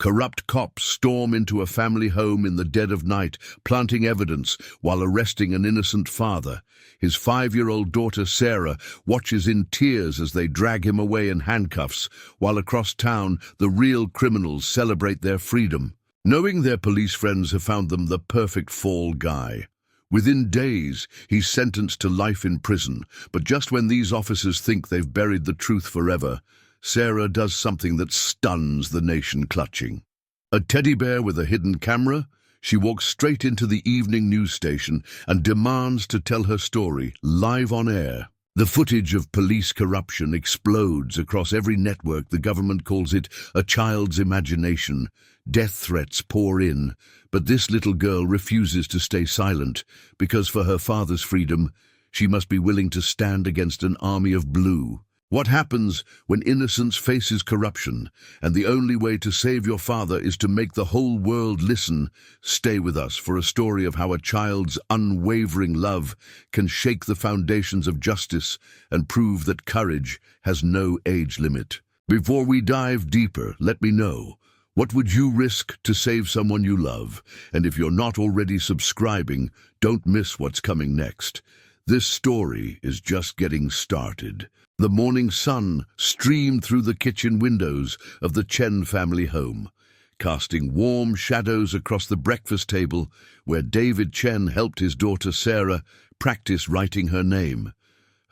Corrupt cops storm into a family home in the dead of night, planting evidence while arresting an innocent father. His 5-year-old daughter Sarah watches in tears as they drag him away in handcuffs, while across town the real criminals celebrate their freedom, knowing their police friends have found them the perfect fall guy. Within days, he's sentenced to life in prison, but just when these officers think they've buried the truth forever, Sarah does something that stuns the nation clutching. A teddy bear with a hidden camera, she walks straight into the evening news station and demands to tell her story live on air. The footage of police corruption explodes across every network. The government calls it a child's imagination. Death threats pour in, but this little girl refuses to stay silent because for her father's freedom, she must be willing to stand against an army of blue. What happens when innocence faces corruption, and the only way to save your father is to make the whole world listen? Stay with us for a story of how a child's unwavering love can shake the foundations of justice and prove that courage has no age limit. Before we dive deeper, let me know, what would you risk to save someone you love? And if you're not already subscribing, don't miss what's coming next. This story is just getting started. The morning sun streamed through the kitchen windows of the Chen family home, casting warm shadows across the breakfast table where David Chen helped his daughter Sarah practice writing her name.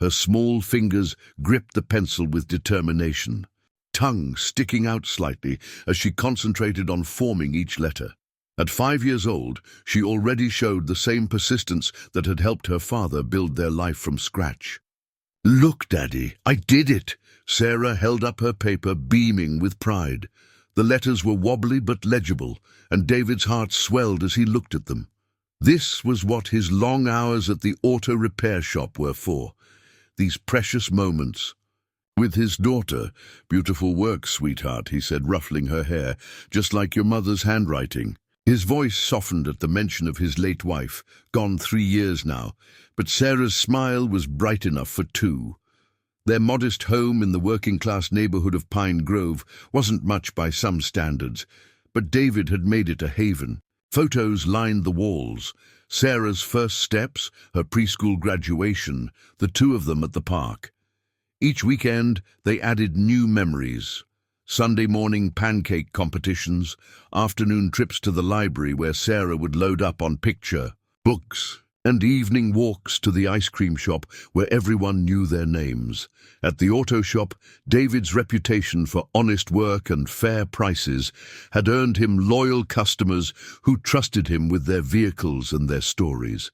Her small fingers gripped the pencil with determination, tongue sticking out slightly as she concentrated on forming each letter. At 5 years old, she already showed the same persistence that had helped her father build their life from scratch. "Look, Daddy, I did it!" Sarah held up her paper, beaming with pride. The letters were wobbly but legible, and David's heart swelled as he looked at them. This was what his long hours at the auto repair shop were for, these precious moments with his daughter. "Beautiful work, sweetheart," he said, ruffling her hair, "just like your mother's handwriting." His voice softened at the mention of his late wife, gone 3 years now, but Sarah's smile was bright enough for 2. Their modest home in the working-class neighborhood of Pine Grove wasn't much by some standards, but David had made it a haven. Photos lined the walls. Sarah's first steps, her preschool graduation, the 2 of them at the park. Each weekend, they added new memories. Sunday morning pancake competitions, afternoon trips to the library where Sarah would load up on picture books, and evening walks to the ice cream shop where everyone knew their names. At the auto shop, David's reputation for honest work and fair prices had earned him loyal customers who trusted him with their vehicles and their stories.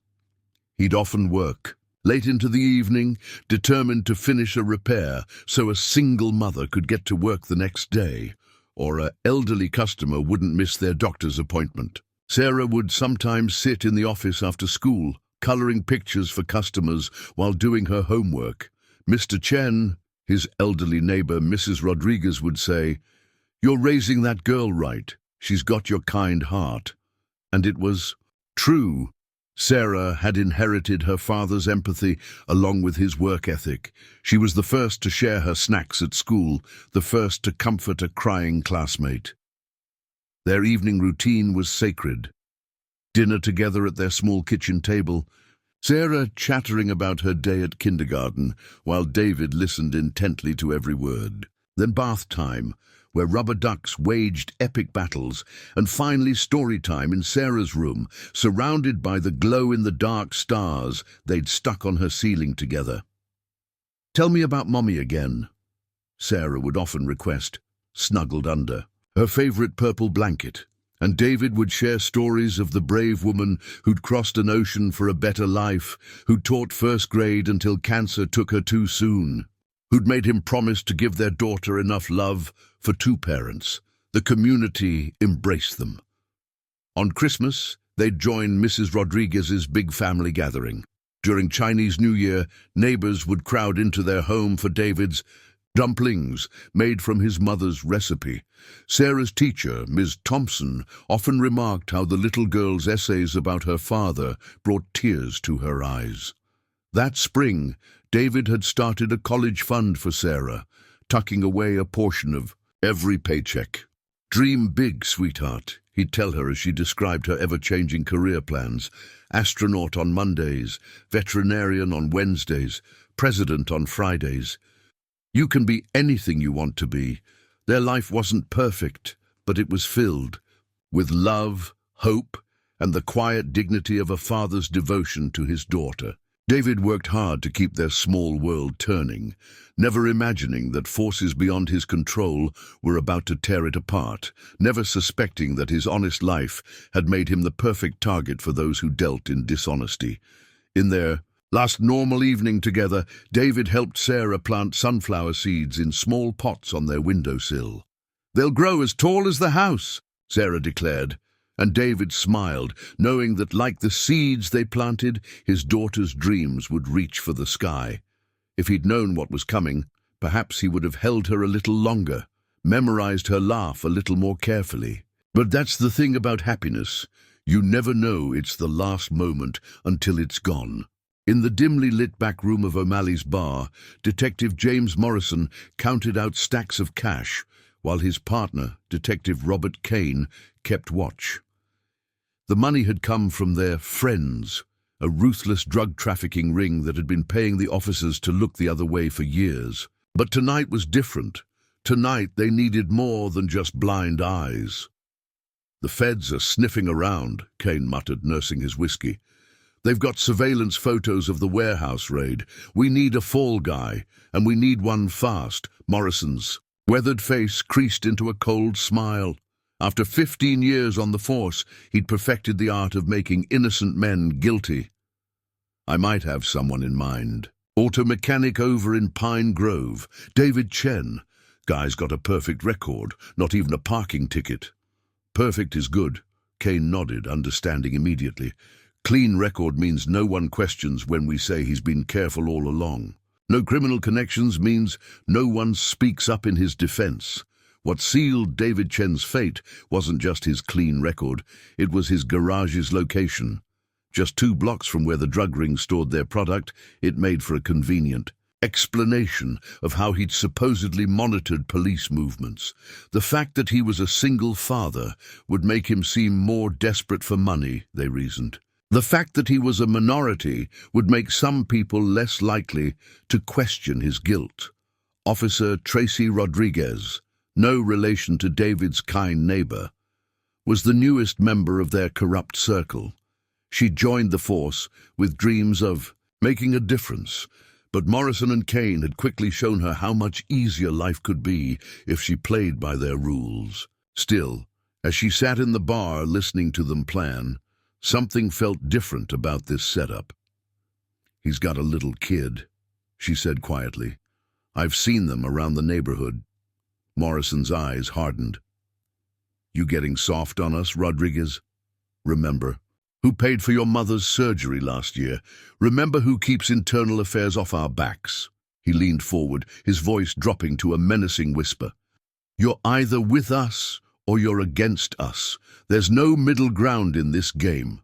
He'd often work late into the evening, determined to finish a repair so a single mother could get to work the next day, or an elderly customer wouldn't miss their doctor's appointment. Sarah would sometimes sit in the office after school, coloring pictures for customers while doing her homework. "Mr. Chen," his elderly neighbor Mrs. Rodriguez would say, "You're raising that girl right. She's got your kind heart." And it was true. Sarah had inherited her father's empathy along with his work ethic. She was the first to share her snacks at school, the first to comfort a crying classmate. Their evening routine was sacred. Dinner together at their small kitchen table, Sarah chattering about her day at kindergarten, while David listened intently to every word. Then bath time, where rubber ducks waged epic battles, and finally story time in Sarah's room, surrounded by the glow-in-the-dark stars they'd stuck on her ceiling together. "Tell me about Mommy again," Sarah would often request, snuggled under her favorite purple blanket, and David would share stories of the brave woman who'd crossed an ocean for a better life, who'd taught first grade until cancer took her too soon, who'd made him promise to give their daughter enough love for 2 parents. The community embraced them. On Christmas, they'd join Mrs. Rodriguez's big family gathering. During Chinese New Year, neighbors would crowd into their home for David's dumplings, made from his mother's recipe. Sarah's teacher, Ms. Thompson, often remarked how the little girl's essays about her father brought tears to her eyes. That spring, David had started a college fund for Sarah, tucking away a portion of every paycheck. "Dream big, sweetheart," he'd tell her as she described her ever-changing career plans. Astronaut on Mondays, veterinarian on Wednesdays, president on Fridays. You can be anything you want to be. Their life wasn't perfect, but it was filled with love, hope, and the quiet dignity of a father's devotion to his daughter. David worked hard to keep their small world turning, never imagining that forces beyond his control were about to tear it apart, never suspecting that his honest life had made him the perfect target for those who dealt in dishonesty. In their last normal evening together, David helped Sarah plant sunflower seeds in small pots on their windowsill. "They'll grow as tall as the house," Sarah declared. And David smiled, knowing that like the seeds they planted, his daughter's dreams would reach for the sky. If he'd known what was coming, perhaps he would have held her a little longer, memorized her laugh a little more carefully. But that's the thing about happiness. You never know it's the last moment until it's gone. In the dimly lit back room of O'Malley's bar, Detective James Morrison counted out stacks of cash, while his partner, Detective Robert Kane, kept watch. The money had come from their friends, a ruthless drug trafficking ring that had been paying the officers to look the other way for years. But tonight was different. Tonight they needed more than just blind eyes. "The feds are sniffing around," Kane muttered, nursing his whiskey. "They've got surveillance photos of the warehouse raid. We need a fall guy, and we need one fast." Morrison's weathered face creased into a cold smile. After 15 years on the force, he'd perfected the art of making innocent men guilty. "I might have someone in mind. Auto mechanic over in Pine Grove, David Chen. Guy's got a perfect record, not even a parking ticket." "Perfect is good," Kane nodded, understanding immediately. "Clean record means no one questions when we say he's been careful all along. No criminal connections means no one speaks up in his defense." What sealed David Chen's fate wasn't just his clean record, it was his garage's location. Just 2 blocks from where the drug ring stored their product, it made for a convenient explanation of how he'd supposedly monitored police movements. The fact that he was a single father would make him seem more desperate for money, they reasoned. The fact that he was a minority would make some people less likely to question his guilt. Officer Tracy Rodriguez, no relation to David's kind neighbor, was the newest member of their corrupt circle. She joined the force with dreams of making a difference, but Morrison and Kane had quickly shown her how much easier life could be if she played by their rules. Still, as she sat in the bar listening to them plan, something felt different about this setup. "He's got a little kid," she said quietly. "I've seen them around the neighborhood." Morrison's eyes hardened. "You getting soft on us, Rodriguez? Remember who paid for your mother's surgery last year? Remember who keeps internal affairs off our backs?" He leaned forward, his voice dropping to a menacing whisper. "You're either with us or you're against us. There's no middle ground in this game."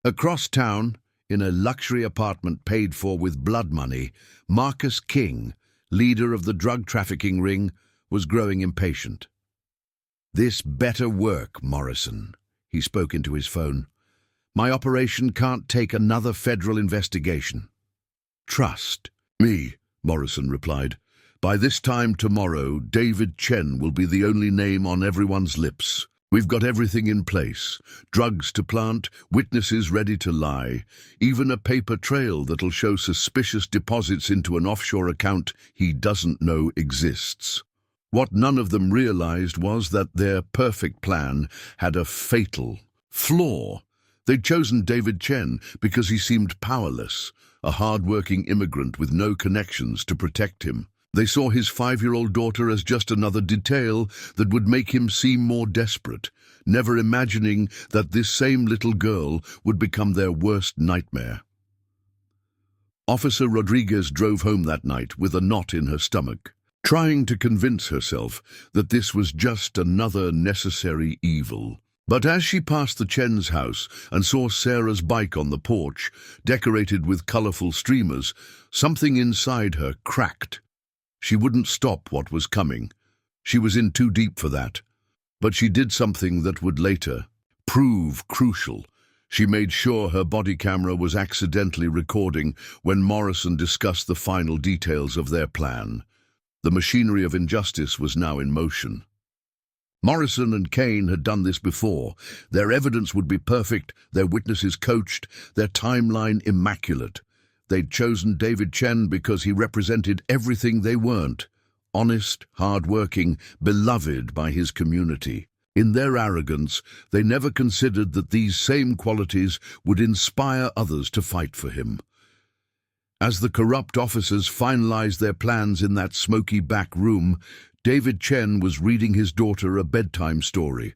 Across town, in a luxury apartment paid for with blood money, Marcus King, leader of the drug trafficking ring, was growing impatient. "This better work, Morrison," he spoke into his phone. "My operation can't take another federal investigation." "Trust me," Morrison replied. "By this time tomorrow, David Chen will be the only name on everyone's lips. We've got everything in place. Drugs to plant, witnesses ready to lie, even a paper trail that'll show suspicious deposits into an offshore account he doesn't know exists." What none of them realized was that their perfect plan had a fatal flaw. They'd chosen David Chen because he seemed powerless, a hard-working immigrant with no connections to protect him. They saw his 5-year-old daughter as just another detail that would make him seem more desperate, never imagining that this same little girl would become their worst nightmare. Officer Rodriguez drove home that night with a knot in her stomach, trying to convince herself that this was just another necessary evil. But as she passed the Chen's house and saw Sarah's bike on the porch, decorated with colorful streamers, something inside her cracked. She wouldn't stop what was coming. She was in too deep for that. But she did something that would later prove crucial. She made sure her body camera was accidentally recording when Morrison discussed the final details of their plan. The machinery of injustice was now in motion. Morrison and Kane had done this before. Their evidence would be perfect, their witnesses coached, their timeline immaculate. They'd chosen David Chen because he represented everything they weren't: honest, hard-working, beloved by his community. In their arrogance, they never considered that these same qualities would inspire others to fight for him. As the corrupt officers finalized their plans in that smoky back room, David Chen was reading his daughter a bedtime story,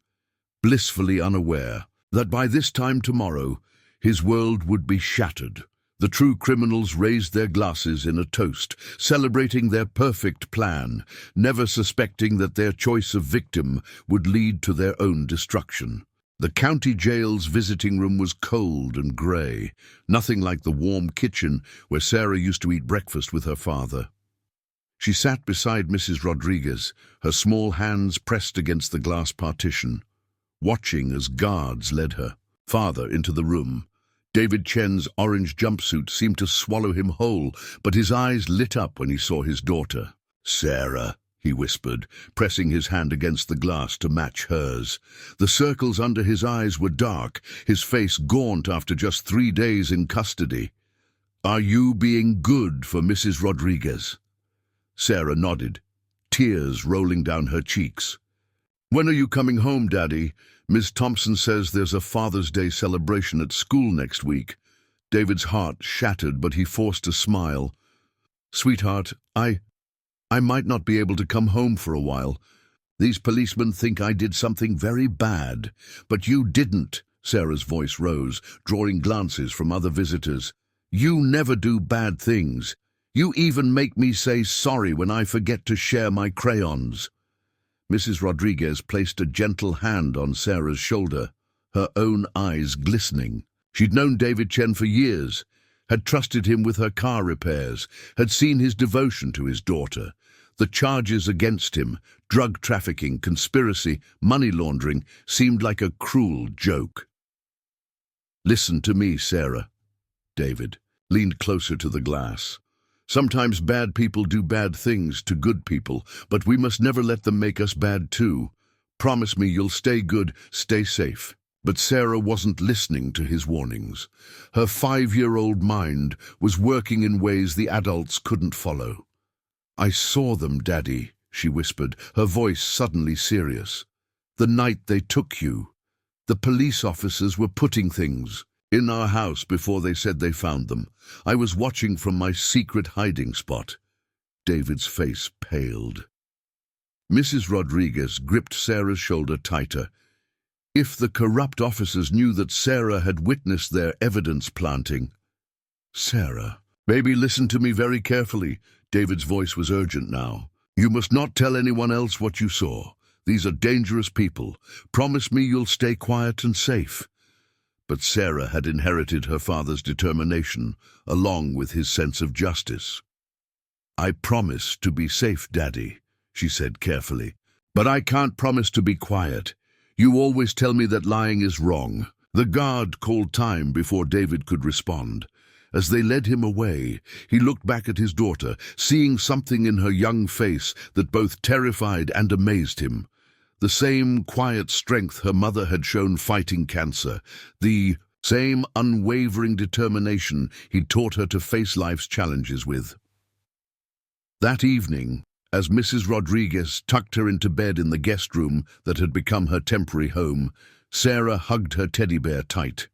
blissfully unaware that by this time tomorrow, his world would be shattered. The true criminals raised their glasses in a toast, celebrating their perfect plan, never suspecting that their choice of victim would lead to their own destruction. The county jail's visiting room was cold and grey, nothing like the warm kitchen where Sarah used to eat breakfast with her father. She sat beside Mrs. Rodriguez, her small hands pressed against the glass partition, watching as guards led her father into the room. David Chen's orange jumpsuit seemed to swallow him whole, but his eyes lit up when he saw his daughter. "Sarah," he whispered, pressing his hand against the glass to match hers. The circles under his eyes were dark, his face gaunt after just 3 days in custody. "Are you being good for Mrs. Rodriguez?" Sarah nodded, tears rolling down her cheeks. "When are you coming home, Daddy? Miss Thompson says there's a Father's Day celebration at school next week." David's heart shattered, but he forced a smile. "Sweetheart, I might not be able to come home for a while. These policemen think I did something very bad. But you didn't." Sarah's voice rose, drawing glances from other visitors. "You never do bad things. You even make me say sorry when I forget to share my crayons." Mrs. Rodriguez placed a gentle hand on Sarah's shoulder, her own eyes glistening. She'd known David Chen for years, had trusted him with her car repairs, had seen his devotion to his daughter. The charges against him, drug trafficking, conspiracy, money laundering, seemed like a cruel joke. "Listen to me, Sarah." David leaned closer to the glass. "Sometimes bad people do bad things to good people, but we must never let them make us bad too. Promise me you'll stay good, stay safe." But Sarah wasn't listening to his warnings. Her 5-year-old mind was working in ways the adults couldn't follow. "I saw them, Daddy," she whispered, her voice suddenly serious. "The night they took you. The police officers were putting things in our house before they said they found them. I was watching from my secret hiding spot." David's face paled. Mrs. Rodriguez gripped Sarah's shoulder tighter. If the corrupt officers knew that Sarah had witnessed their evidence planting... "Sarah, baby, listen to me very carefully." David's voice was urgent now. "You must not tell anyone else what you saw. These are dangerous people. Promise me you'll stay quiet and safe." But Sarah had inherited her father's determination, along with his sense of justice. "I promise to be safe, Daddy," she said carefully. "But I can't promise to be quiet. You always tell me that lying is wrong." The guard called time before David could respond. As they led him away, he looked back at his daughter, seeing something in her young face that both terrified and amazed him. The same quiet strength her mother had shown fighting cancer, the same unwavering determination he'd taught her to face life's challenges with. That evening, as Mrs. Rodriguez tucked her into bed in the guest room that had become her temporary home, Sarah hugged her teddy bear tight.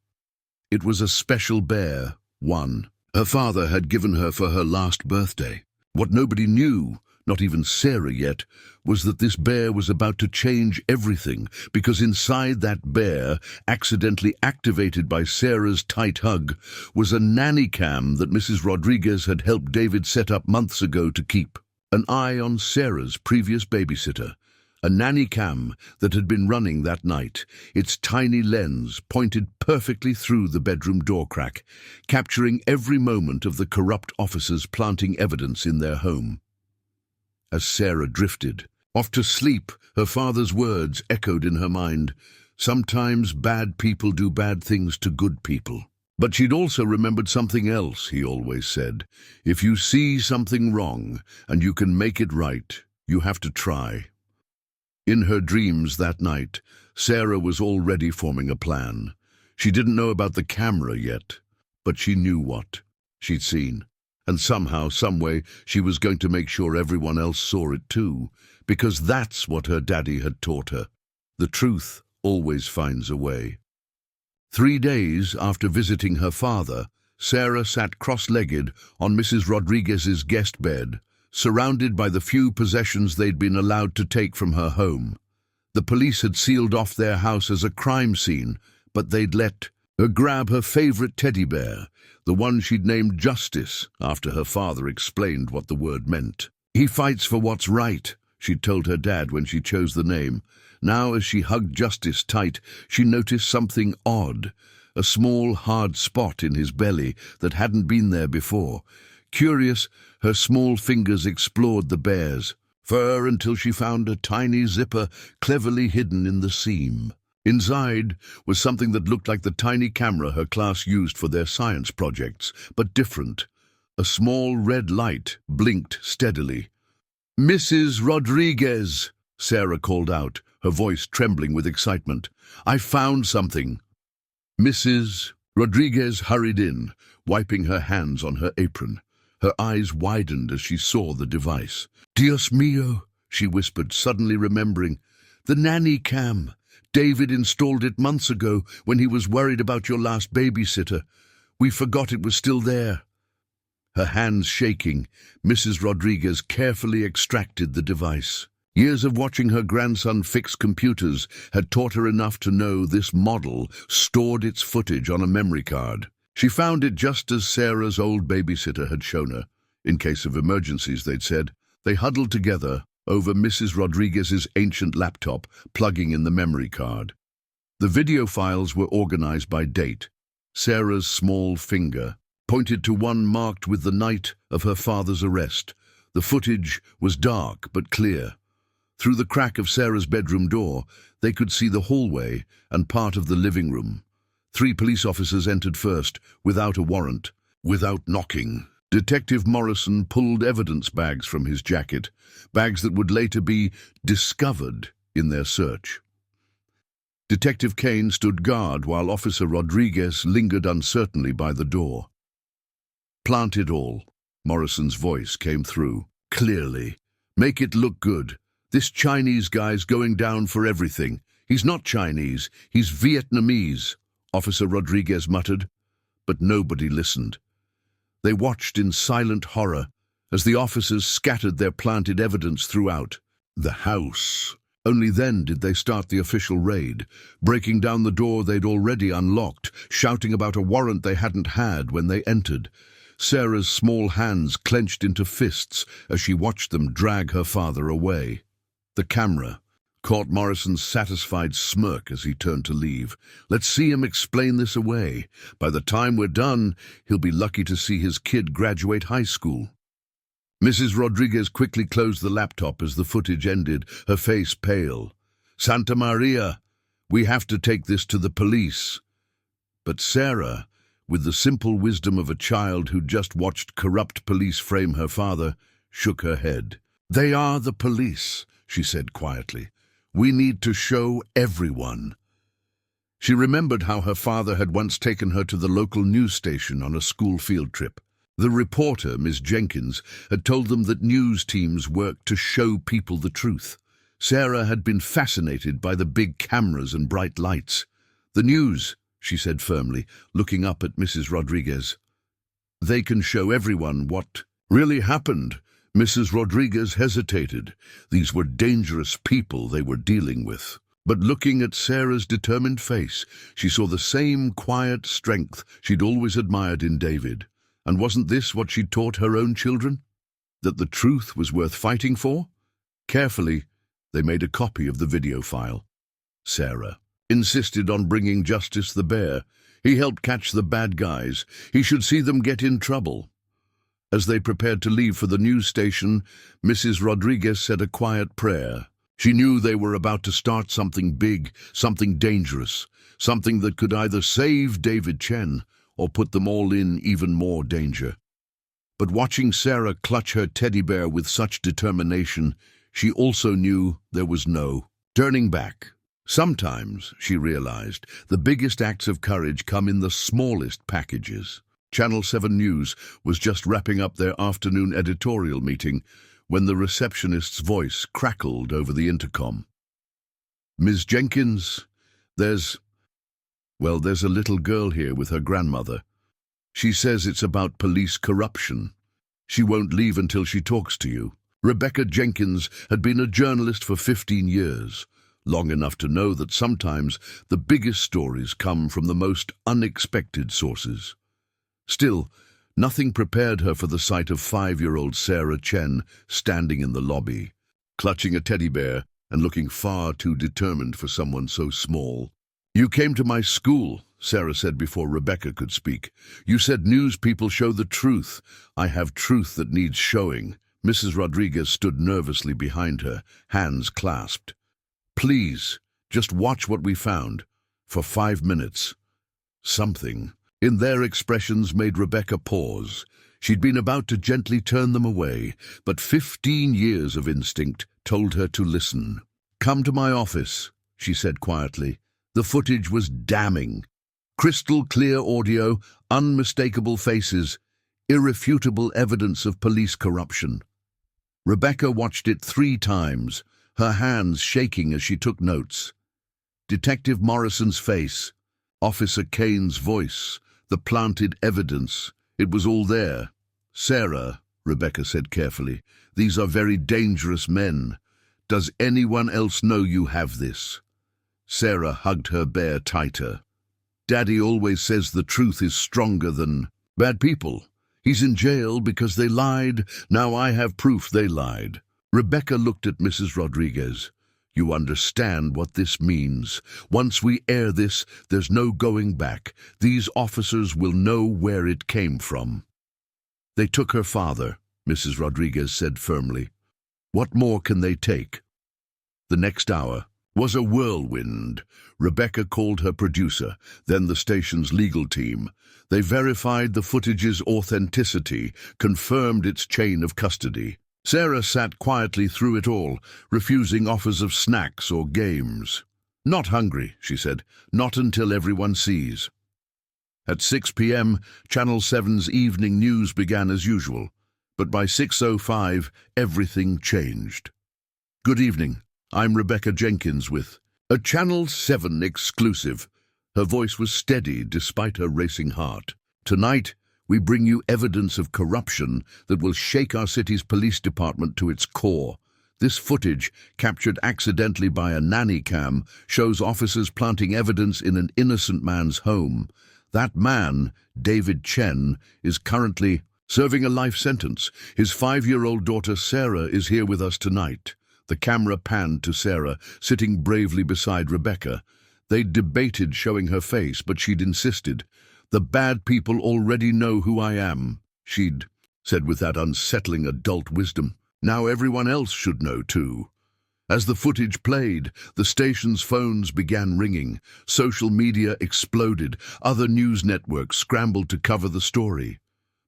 It was a special bear, one her father had given her for her last birthday. What nobody knew, not even Sarah yet, was that this bear was about to change everything, because inside that bear, accidentally activated by Sarah's tight hug, was a nanny cam that Mrs. Rodriguez had helped David set up months ago to keep an eye on Sarah's previous babysitter. A nanny cam that had been running that night, its tiny lens pointed perfectly through the bedroom door crack, capturing every moment of the corrupt officers planting evidence in their home. As Sarah drifted off to sleep Her father's words echoed in her mind. Sometimes bad people do bad things to good people. But she'd also remembered something else he always said. If you see something wrong and you can make it right, you have to try. In her dreams that night, Sarah was already forming a plan. She didn't know about the camera yet, but she knew what she'd seen. And somehow, someway, she was going to make sure everyone else saw it too, because that's what her daddy had taught her. The truth always finds a way. 3 days after visiting her father, Sarah sat cross-legged on Mrs. Rodriguez's guest bed, surrounded by the few possessions they'd been allowed to take from her home. The police had sealed off their house as a crime scene, but they'd let her grab her favorite teddy bear, the one she'd named Justice, after her father explained what the word meant. He fights for what's right, she'd told her dad when she chose the name. Now, as she hugged Justice tight, she noticed something odd, a small, hard spot in his belly that hadn't been there before. Curious, her small fingers explored the bear's fur until she found a tiny zipper cleverly hidden in the seam. Inside was something that looked like the tiny camera her class used for their science projects, but different. A small red light blinked steadily. "Mrs. Rodriguez," Sarah called out, her voice trembling with excitement. "I found something." Mrs. Rodriguez hurried in, wiping her hands on her apron. Her eyes widened as she saw the device. "Dios mío," she whispered, suddenly remembering. "The nanny cam. David installed it months ago when he was worried about your last babysitter. We forgot it was still there." Her hands shaking, Mrs. Rodriguez carefully extracted the device. Years of watching her grandson fix computers had taught her enough to know this model stored its footage on a memory card. She found it just as Sarah's old babysitter had shown her. In case of emergencies, they'd said. They huddled together over Mrs. Rodriguez's ancient laptop, plugging in the memory card. The video files were organized by date. Sarah's small finger pointed to one marked with the night of her father's arrest. The footage was dark but clear. Through the crack of Sarah's bedroom door, they could see the hallway and part of the living room. 3 police officers entered first, without a warrant, without knocking. Detective Morrison pulled evidence bags from his jacket, bags that would later be discovered in their search. Detective Kane stood guard while Officer Rodriguez lingered uncertainly by the door. "Plant it all," Morrison's voice came through, clearly. "Make it look good. This Chinese guy's going down for everything. He's not Chinese, he's Vietnamese," Officer Rodriguez muttered. But nobody listened. They watched in silent horror as the officers scattered their planted evidence throughout the house. Only then did they start the official raid, breaking down the door they'd already unlocked, shouting about a warrant they hadn't had when they entered. Sarah's small hands clenched into fists as she watched them drag her father away. The camera caught Morrison's satisfied smirk as he turned to leave. "Let's see him explain this away. By the time we're done, he'll be lucky to see his kid graduate high school." Mrs. Rodriguez quickly closed the laptop as the footage ended, her face pale. "Santa Maria, we have to take this to the police." But Sarah, with the simple wisdom of a child who'd just watched corrupt police frame her father, shook her head. "They are the police," she said quietly. "We need to show everyone." She remembered how her father had once taken her to the local news station on a school field trip. The reporter, Miss Jenkins, had told them that news teams worked to show people the truth. Sarah had been fascinated by the big cameras and bright lights. "The news," she said firmly, looking up at Mrs. Rodriguez. "They can show everyone what really happened." Mrs. Rodriguez hesitated. These were dangerous people they were dealing with. But looking at Sarah's determined face, she saw the same quiet strength she'd always admired in David. And wasn't this what she'd taught her own children? That the truth was worth fighting for? Carefully, they made a copy of the video file. Sarah insisted on bringing Justice the bear. He helped catch the bad guys. He should see them get in trouble. As they prepared to leave for the news station, Mrs. Rodriguez said a quiet prayer. She knew they were about to start something big, something dangerous, something that could either save David Chen or put them all in even more danger. But watching Sarah clutch her teddy bear with such determination, she also knew there was no turning back. Sometimes, she realized, the biggest acts of courage come in the smallest packages. Channel 7 News was just wrapping up their afternoon editorial meeting when the receptionist's voice crackled over the intercom. "Ms. Jenkins, there's a little girl here with her grandmother. She says it's about police corruption. She won't leave until she talks to you." Rebecca Jenkins had been a journalist for 15 years, long enough to know that sometimes the biggest stories come from the most unexpected sources. Still, nothing prepared her for the sight of 5-year-old Sarah Chen standing in the lobby, clutching a teddy bear and looking far too determined for someone so small. "You came to my school," Sarah said before Rebecca could speak. "You said news people show the truth. I have truth that needs showing." Mrs. Rodriguez stood nervously behind her, hands clasped. "Please, just watch what we found. For 5 minutes." Something in their expressions made Rebecca pause. She'd been about to gently turn them away, but 15 years of instinct told her to listen. "Come to my office," she said quietly. The footage was damning. Crystal clear audio, unmistakable faces, irrefutable evidence of police corruption. Rebecca watched it 3 times, her hands shaking as she took notes. Detective Morrison's face, Officer Kane's voice, the planted evidence, it was all there. "Sarah," Rebecca said carefully, "these are very dangerous men. Does anyone else know you have this?" Sarah hugged her bear tighter. "Daddy always says the truth is stronger than bad people. He's in jail because they lied. Now I have proof they lied." Rebecca looked at Mrs. Rodriguez. "You understand what this means. Once we air this, there's no going back. These officers will know where it came from." "They took her father," Mrs. Rodriguez said firmly. "What more can they take?" The next hour was a whirlwind. Rebecca called her producer, then the station's legal team. They verified the footage's authenticity, confirmed its chain of custody. Sarah sat quietly through it all, refusing offers of snacks or games. "Not hungry," she said, "not until everyone sees." At 6 p.m., Channel 7's evening news began as usual, but by 6:05, everything changed. "Good evening. I'm Rebecca Jenkins with a Channel 7 exclusive." Her voice was steady despite her racing heart. "Tonight, we bring you evidence of corruption that will shake our city's police department to its core. This footage, captured accidentally by a nanny cam, shows officers planting evidence in an innocent man's home. That man, David Chen, is currently serving a life sentence. His 5-year-old daughter Sarah is here with us tonight." The camera panned to Sarah, sitting bravely beside Rebecca. They'd debated showing her face, but she'd insisted. "The bad people already know who I am," she'd said with that unsettling adult wisdom. "Now everyone else should know too." As the footage played, the station's phones began ringing. Social media exploded. Other news networks scrambled to cover the story.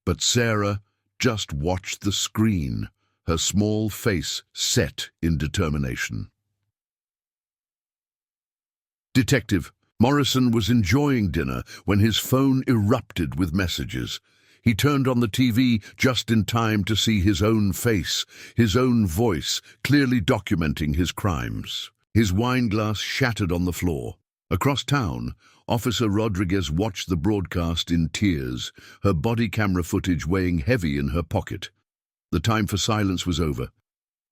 But Sarah just watched the screen, her small face set in determination. Detective Morrison was enjoying dinner when his phone erupted with messages. He turned on the TV just in time to see his own face, his own voice, clearly documenting his crimes. His wine glass shattered on the floor. Across town, Officer Rodriguez watched the broadcast in tears, her body camera footage weighing heavy in her pocket. The time for silence was over.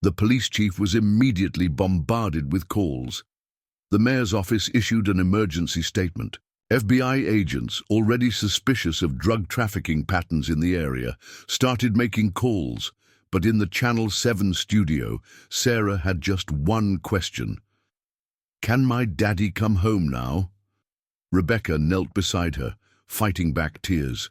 The police chief was immediately bombarded with calls. The mayor's office issued an emergency statement. FBI agents, already suspicious of drug trafficking patterns in the area, started making calls. But in the Channel 7 studio, Sarah had just one question. "Can my daddy come home now?" Rebecca knelt beside her, fighting back tears.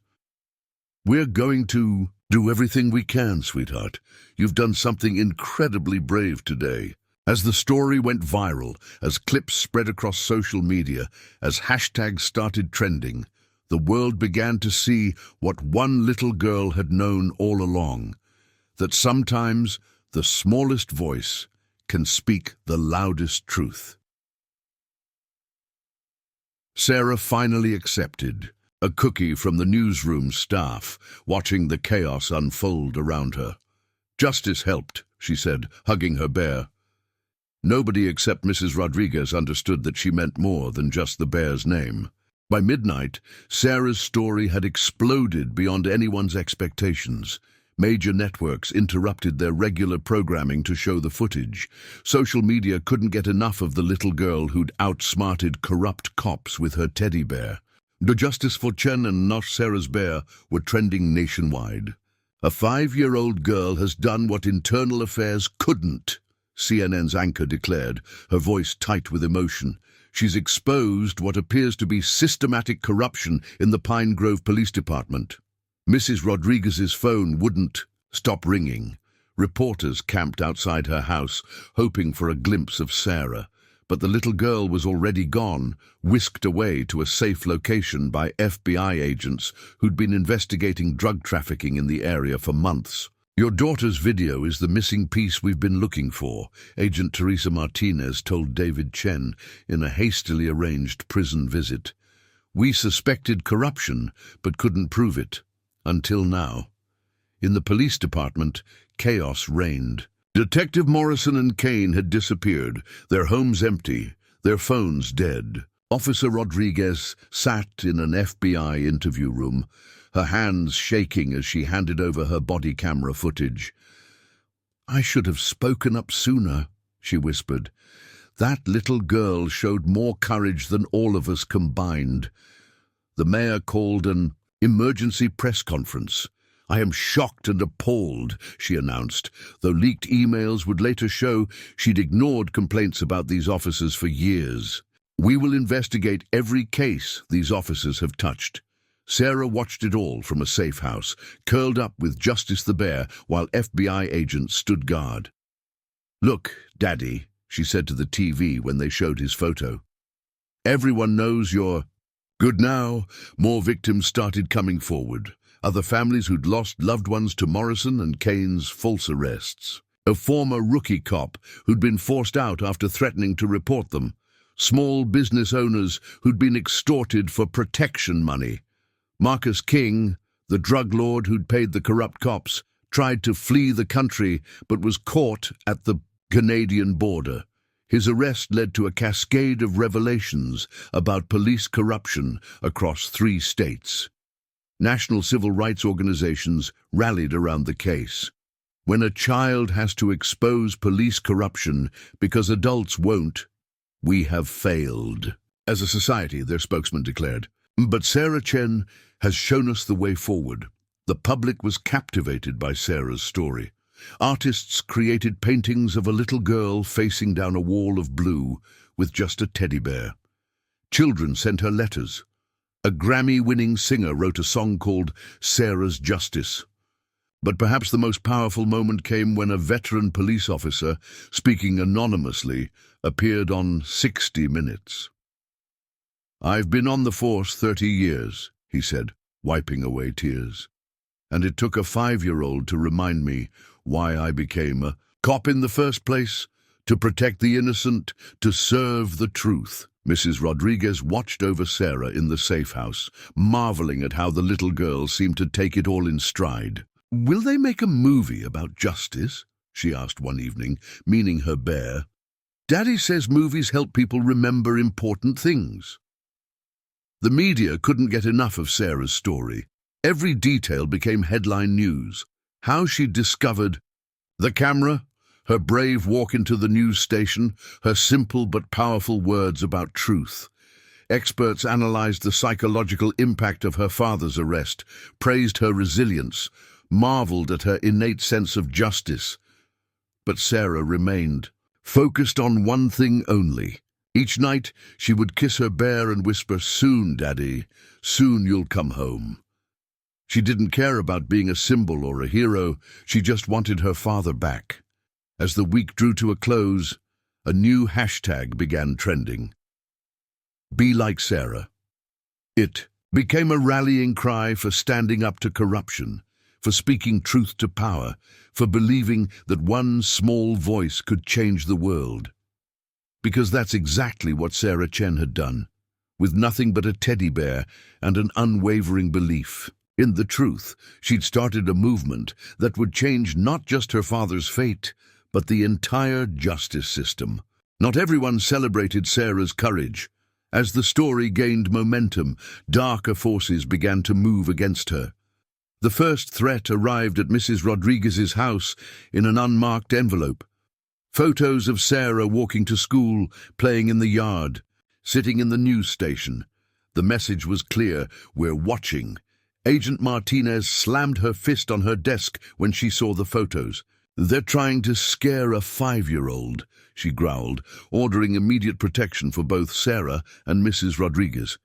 "We're going to do everything we can, sweetheart. You've done something incredibly brave today." As the story went viral, as clips spread across social media, as hashtags started trending, the world began to see what one little girl had known all along, that sometimes the smallest voice can speak the loudest truth. Sarah finally accepted, a cookie from the newsroom staff, watching the chaos unfold around her. "Justice helped," she said, hugging her bear. Nobody except Mrs. Rodriguez understood that she meant more than just the bear's name. By midnight, Sarah's story had exploded beyond anyone's expectations. Major networks interrupted their regular programming to show the footage. Social media couldn't get enough of the little girl who'd outsmarted corrupt cops with her teddy bear. The justice for Chen and not Sarah's bear were trending nationwide. "A 5-year-old girl has done what internal affairs couldn't," CNN's anchor declared, her voice tight with emotion. "She's exposed what appears to be systematic corruption in the Pine Grove Police Department." Mrs. Rodriguez's phone wouldn't stop ringing. Reporters camped outside her house, hoping for a glimpse of Sarah. But the little girl was already gone, whisked away to a safe location by FBI agents who'd been investigating drug trafficking in the area for months. "Your daughter's video is the missing piece we've been looking for," Agent Teresa Martinez told David Chen in a hastily arranged prison visit. "We suspected corruption, but couldn't prove it. Until now." In the police department, chaos reigned. Detective Morrison and Kane had disappeared, their homes empty, their phones dead. Officer Rodriguez sat in an FBI interview room, her hands shaking as she handed over her body camera footage. "I should have spoken up sooner," she whispered. "That little girl showed more courage than all of us combined." The mayor called an emergency press conference. "I am shocked and appalled," she announced, though leaked emails would later show she'd ignored complaints about these officers for years. "We will investigate every case these officers have touched." Sarah watched it all from a safe house, curled up with Justice the Bear while FBI agents stood guard. "Look, Daddy," she said to the TV when they showed his photo. "Everyone knows you're good now." More victims started coming forward. Other families who'd lost loved ones to Morrison and Kane's false arrests. A former rookie cop who'd been forced out after threatening to report them. Small business owners who'd been extorted for protection money. Marcus King, the drug lord who'd paid the corrupt cops, tried to flee the country but was caught at the Canadian border. His arrest led to a cascade of revelations about police corruption across 3 states. National civil rights organizations rallied around the case. When a child has to expose police corruption because adults won't, we have failed. As a society, their spokesman declared. But Sarah Chen has shown us the way forward. The public was captivated by Sarah's story. Artists created paintings of a little girl facing down a wall of blue with just a teddy bear. Children sent her letters. A Grammy-winning singer wrote a song called Sarah's Justice. But perhaps the most powerful moment came when a veteran police officer, speaking anonymously, appeared on 60 Minutes. "I've been on the force 30 years, he said, wiping away tears. "And it took a 5-year-old to remind me why I became a cop in the first place, to protect the innocent, to serve the truth." Mrs. Rodriguez watched over Sarah in the safe house, marveling at how the little girl seemed to take it all in stride. "Will they make a movie about justice?" she asked one evening, meaning her bear. "Daddy says movies help people remember important things." The media couldn't get enough of Sarah's story. Every detail became headline news. How she discovered the camera, her brave walk into the news station, her simple but powerful words about truth. Experts analyzed the psychological impact of her father's arrest, praised her resilience, marveled at her innate sense of justice. But Sarah remained focused on one thing only. Each night she would kiss her bear and whisper, "Soon, Daddy, soon you'll come home." She didn't care about being a symbol or a hero, she just wanted her father back. As the week drew to a close, A new hashtag began trending. Be like Sarah. It became a rallying cry for standing up to corruption, for speaking truth to power, for believing that one small voice could change the world. Because that's exactly what Sarah Chen had done, with nothing but a teddy bear and an unwavering belief in the truth. She'd started a movement that would change not just her father's fate, but the entire justice system. Not everyone celebrated Sarah's courage. As the story gained momentum, darker forces began to move against her. The first threat arrived at Mrs. Rodriguez's house in an unmarked envelope. Photos of Sarah walking to school, playing in the yard, sitting in the news station. The message was clear: we're watching. Agent Martinez slammed her fist on her desk when she saw the photos. They're trying to scare a 5-year-old, she growled, ordering immediate protection for both Sarah and Mrs. Rodriguez.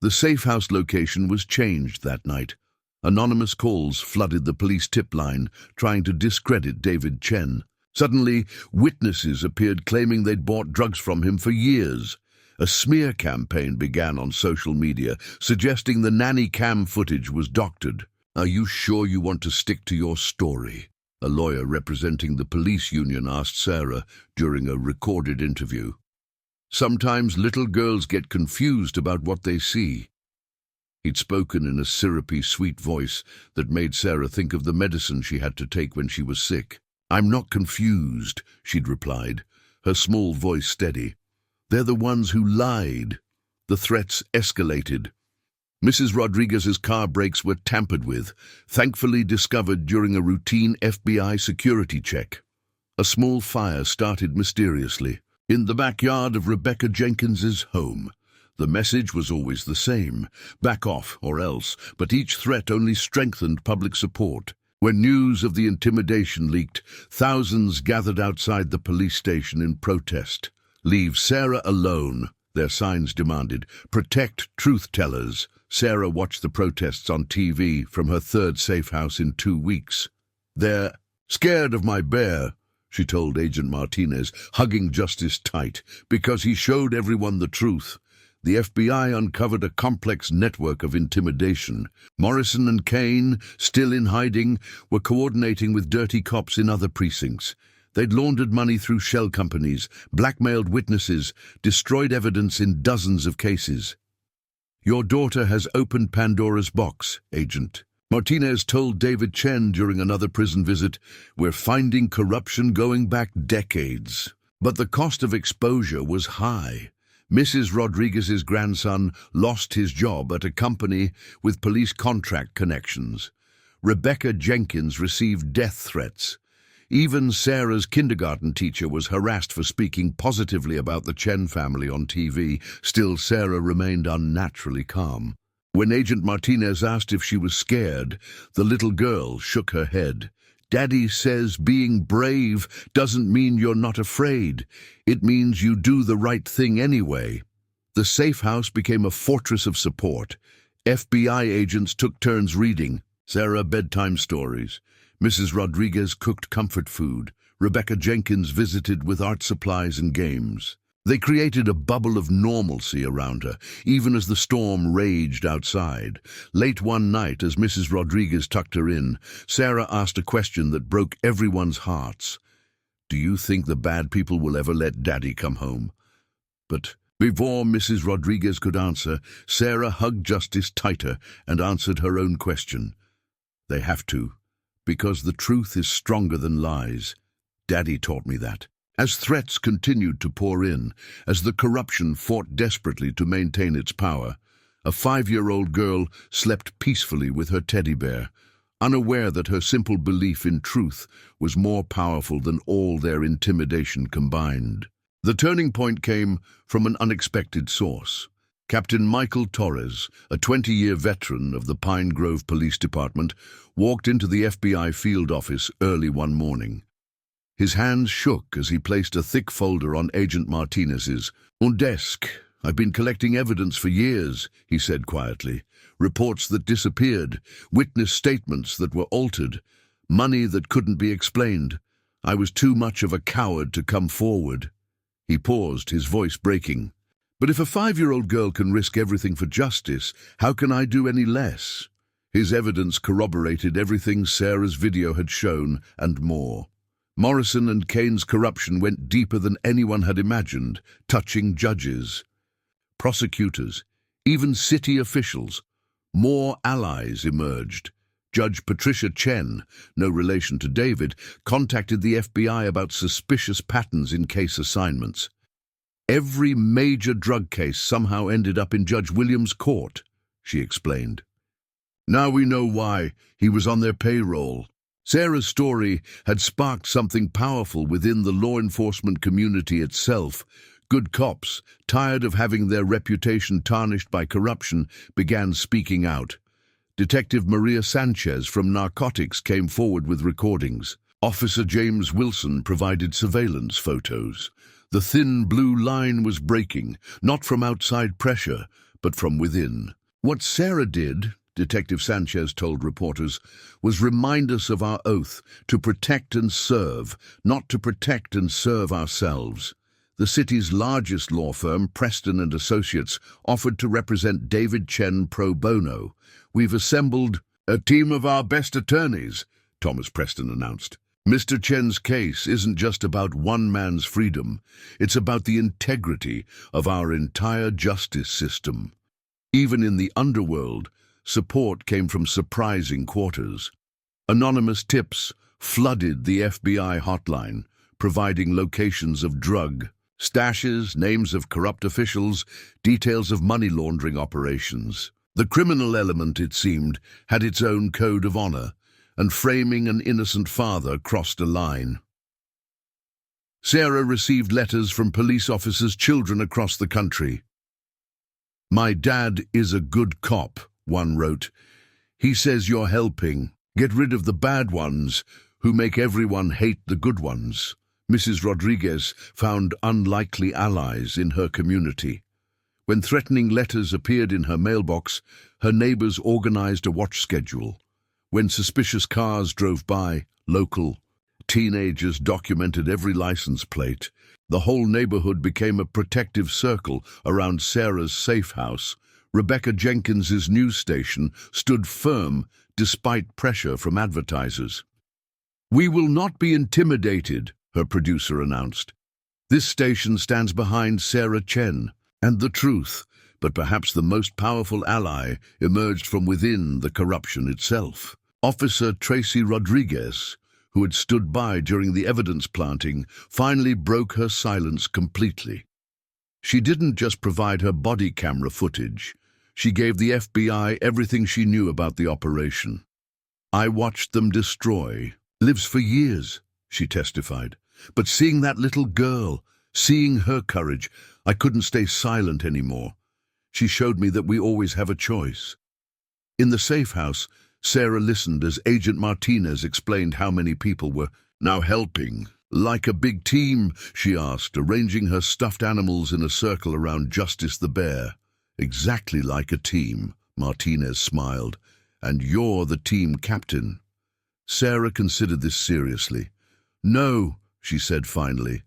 The safe house location was changed that night. Anonymous calls flooded the police tip line, trying to discredit David Chen. Suddenly, witnesses appeared claiming they'd bought drugs from him for years. A smear campaign began on social media, suggesting the nanny cam footage was doctored. Are you sure you want to stick to your story? A lawyer representing the police union asked Sarah during a recorded interview. Sometimes little girls get confused about what they see. He'd spoken in a syrupy, sweet voice that made Sarah think of the medicine she had to take when she was sick. I'm not confused, she'd replied, her small voice steady. They're the ones who lied. The threats escalated. Mrs. Rodriguez's car brakes were tampered with, thankfully discovered during a routine FBI security check. A small fire started mysteriously in the backyard of Rebecca Jenkins's home. The message was always the same: back off or else, but each threat only strengthened public support. When news of the intimidation leaked, thousands gathered outside the police station in protest. Leave Sarah alone, their signs demanded. Protect truth-tellers. Sarah watched the protests on TV from her third safe house in 2 weeks. They're scared of my bear, she told Agent Martinez, hugging Justice tight, because he showed everyone the truth. The FBI uncovered a complex network of intimidation. Morrison and Kane, still in hiding, were coordinating with dirty cops in other precincts. They'd laundered money through shell companies, blackmailed witnesses, destroyed evidence in dozens of cases. Your daughter has opened Pandora's box, Agent. Martinez told David Chen during another prison visit, we're finding corruption going back decades. But the cost of exposure was high. Mrs. Rodriguez's grandson lost his job at a company with police contract connections. Rebecca Jenkins received death threats. Even Sarah's kindergarten teacher was harassed for speaking positively about the Chen family on TV. Still, Sarah remained unnaturally calm. When Agent Martinez asked if she was scared, the little girl shook her head. Daddy says being brave doesn't mean you're not afraid. It means you do the right thing anyway. The safe house became a fortress of support. FBI agents took turns reading Sarah bedtime stories. Mrs. Rodriguez cooked comfort food. Rebecca Jenkins visited with art supplies and games. They created a bubble of normalcy around her, even as the storm raged outside. Late one night, as Mrs. Rodriguez tucked her in, Sarah asked a question that broke everyone's hearts. Do you think the bad people will ever let Daddy come home? But before Mrs. Rodriguez could answer, Sarah hugged Justice tighter and answered her own question. They have to, because the truth is stronger than lies. Daddy taught me that. As threats continued to pour in, as the corruption fought desperately to maintain its power, a 5-year-old girl slept peacefully with her teddy bear, unaware that her simple belief in truth was more powerful than all their intimidation combined. The turning point came from an unexpected source. Captain Michael Torres, a 20-year veteran of the Pine Grove Police Department, walked into the FBI field office early one morning. His hands shook as he placed a thick folder on Agent Martinez's desk. I've been collecting evidence for years, he said quietly. Reports that disappeared, witness statements that were altered, money that couldn't be explained. I was too much of a coward to come forward." He paused, his voice breaking. "But if a 5-year-old girl can risk everything for justice, how can I do any less?" His evidence corroborated everything Sarah's video had shown, and more. Morrison and Kane's corruption went deeper than anyone had imagined, touching judges, prosecutors, even city officials. More allies emerged. Judge Patricia Chen, no relation to David, contacted the FBI about suspicious patterns in case assignments. "Every major drug case somehow ended up in Judge Williams' court," she explained. "Now we know why. He was on their payroll." Sarah's story had sparked something powerful within the law enforcement community itself. Good cops, tired of having their reputation tarnished by corruption, began speaking out. Detective Maria Sanchez from Narcotics came forward with recordings. Officer James Wilson provided surveillance photos. The thin blue line was breaking, not from outside pressure, but from within. What Sarah did, Detective Sanchez told reporters, was remind us of our oath to protect and serve, not to protect and serve ourselves. The city's largest law firm, Preston and Associates, offered to represent David Chen pro bono. "We've assembled a team of our best attorneys," Thomas Preston announced. "Mr. Chen's case isn't just about one man's freedom. It's about the integrity of our entire justice system." Even in the underworld, support came from surprising quarters. Anonymous tips flooded the FBI hotline, providing locations of drug stashes, names of corrupt officials, details of money laundering operations. The criminal element, it seemed, had its own code of honor, and framing an innocent father crossed a line. Sarah received letters from police officers' children across the country. "My dad is a good cop," one wrote. "He says you're helping. Get rid of the bad ones who make everyone hate the good ones." Mrs. Rodriguez found unlikely allies in her community. When threatening letters appeared in her mailbox, her neighbors organized a watch schedule. When suspicious cars drove by, local teenagers documented every license plate. The whole neighborhood became a protective circle around Sarah's safe house. Rebecca Jenkins's news station stood firm despite pressure from advertisers. "We will not be intimidated," her producer announced. "This station stands behind Sarah Chen, and the truth, but perhaps the most powerful ally, emerged from within the corruption itself." Officer Tracy Rodriguez, who had stood by during the evidence planting, finally broke her silence completely. She didn't just provide her body camera footage. She gave the FBI everything she knew about the operation. "I watched them destroy lives for years," she testified. "But seeing that little girl, seeing her courage, I couldn't stay silent anymore. She showed me that we always have a choice." In the safe house, Sarah listened as Agent Martinez explained how many people were now helping. "Like a big team?" she asked, arranging her stuffed animals in a circle around Justice the bear. "Exactly like a team," Martinez smiled. "And you're the team captain." Sarah considered this seriously. "No," she said finally.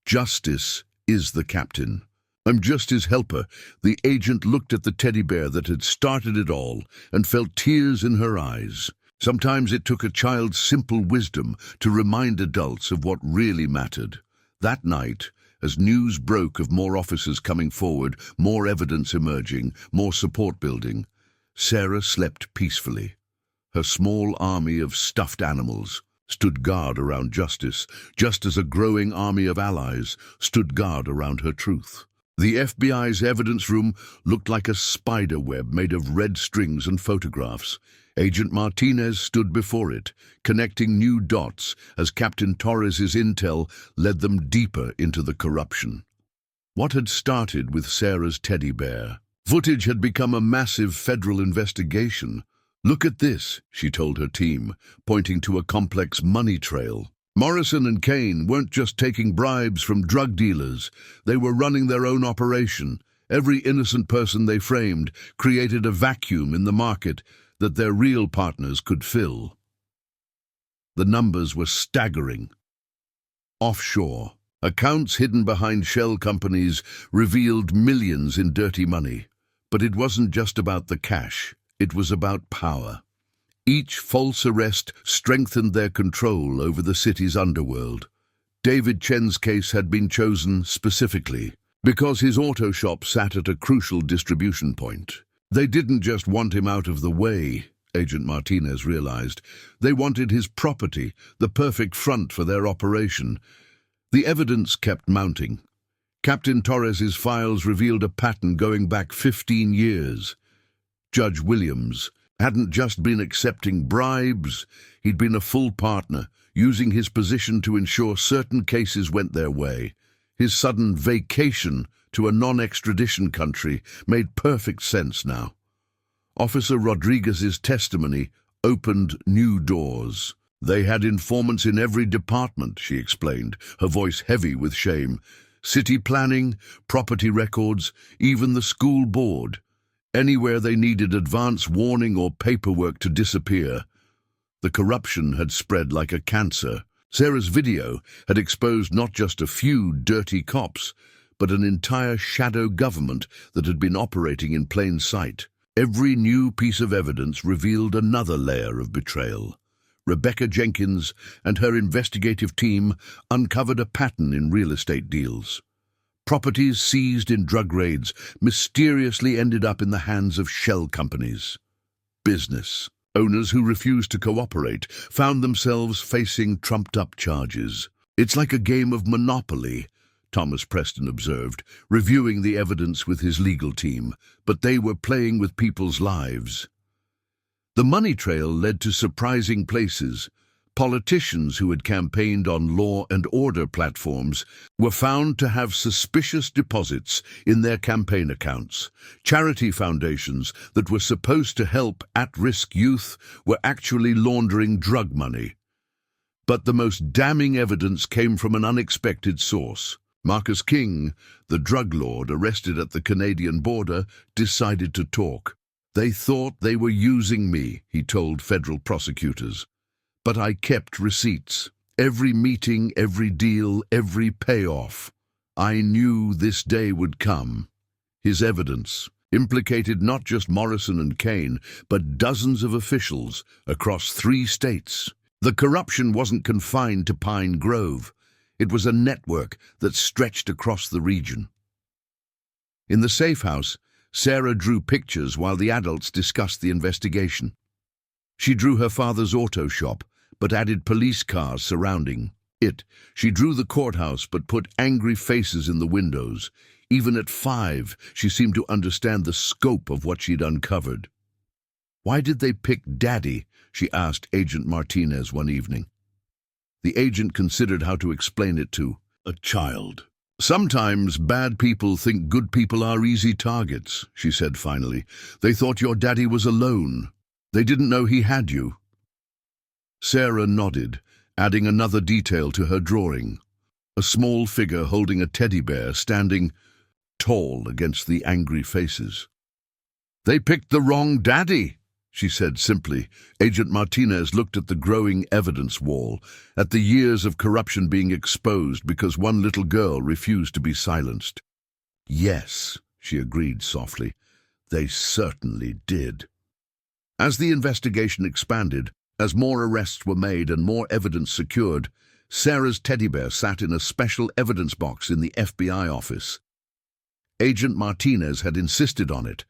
"Justice is the captain. I'm just his helper." The agent looked at the teddy bear that had started it all and felt tears in her eyes. Sometimes it took a child's simple wisdom to remind adults of what really mattered. That night, as news broke of more officers coming forward, more evidence emerging, more support building, Sarah slept peacefully. Her small army of stuffed animals stood guard around justice, just as a growing army of allies stood guard around her truth. The FBI's evidence room looked like a spider web made of red strings and photographs. Agent Martinez stood before it, connecting new dots as Captain Torres's intel led them deeper into the corruption. What had started with Sarah's teddy bear footage had become a massive federal investigation. "Look at this," she told her team, pointing to a complex money trail. Morrison and Kane weren't just taking bribes from drug dealers. They were running their own operation. Every innocent person they framed created a vacuum in the market that their real partners could fill. The numbers were staggering. offshore. Accounts hidden behind shell companies revealed millions in dirty money. But it wasn't just about the cash, it was about power. Each false arrest strengthened their control over the city's underworld. David Chen's case had been chosen specifically because his auto shop sat at a crucial distribution point. They didn't just want him out of the way, Agent Martinez realized. They wanted his property, the perfect front for their operation. The evidence kept mounting. Captain Torres's files revealed a pattern going back 15 years. Judge Williams hadn't just been accepting bribes, he'd been a full partner, using his position to ensure certain cases went their way. His sudden vacation to a non-extradition country made perfect sense now. Officer Rodriguez's testimony opened new doors. They had informants in every department, she explained, her voice heavy with shame. City planning, property records, even the school board. Anywhere they needed advance warning or paperwork to disappear. The corruption had spread like a cancer. Sarah's video had exposed not just a few dirty cops, but an entire shadow government that had been operating in plain sight. Every new piece of evidence revealed another layer of betrayal. Rebecca Jenkins and her investigative team uncovered a pattern in real estate deals. Properties seized in drug raids mysteriously ended up in the hands of shell companies. Business owners who refused to cooperate found themselves facing trumped-up charges. It's like a game of Monopoly, Thomas Preston observed, reviewing the evidence with his legal team, but they were playing with people's lives. The money trail led to surprising places. Politicians who had campaigned on law and order platforms were found to have suspicious deposits in their campaign accounts. Charity foundations that were supposed to help at-risk youth were actually laundering drug money. But the most damning evidence came from an unexpected source. Marcus King, the drug lord arrested at the Canadian border, decided to talk. They thought they were using me, he told federal prosecutors. But I kept receipts. Every meeting, every deal, every payoff. I knew this day would come. His evidence implicated not just Morrison and Kane, but dozens of officials across 3 states. The corruption wasn't confined to Pine Grove. It was a network that stretched across the region. In the safe house, Sarah drew pictures while the adults discussed the investigation. She drew her father's auto shop, but added police cars surrounding it. She drew the courthouse, but put angry faces in the windows. Even at 5, she seemed to understand the scope of what she'd uncovered. Why did they pick Daddy? She asked Agent Martinez one evening. The agent considered how to explain it to a child. Sometimes bad people think good people are easy targets, she said finally. They thought your daddy was alone. They didn't know he had you. Sarah nodded, adding another detail to her drawing. A small figure holding a teddy bear standing tall against the angry faces. They picked the wrong daddy, she said simply. Agent Martinez looked at the growing evidence wall, at the years of corruption being exposed because one little girl refused to be silenced. Yes, she agreed softly, they certainly did. As the investigation expanded, as more arrests were made and more evidence secured, Sarah's teddy bear sat in a special evidence box in the FBI office. Agent Martinez had insisted on it,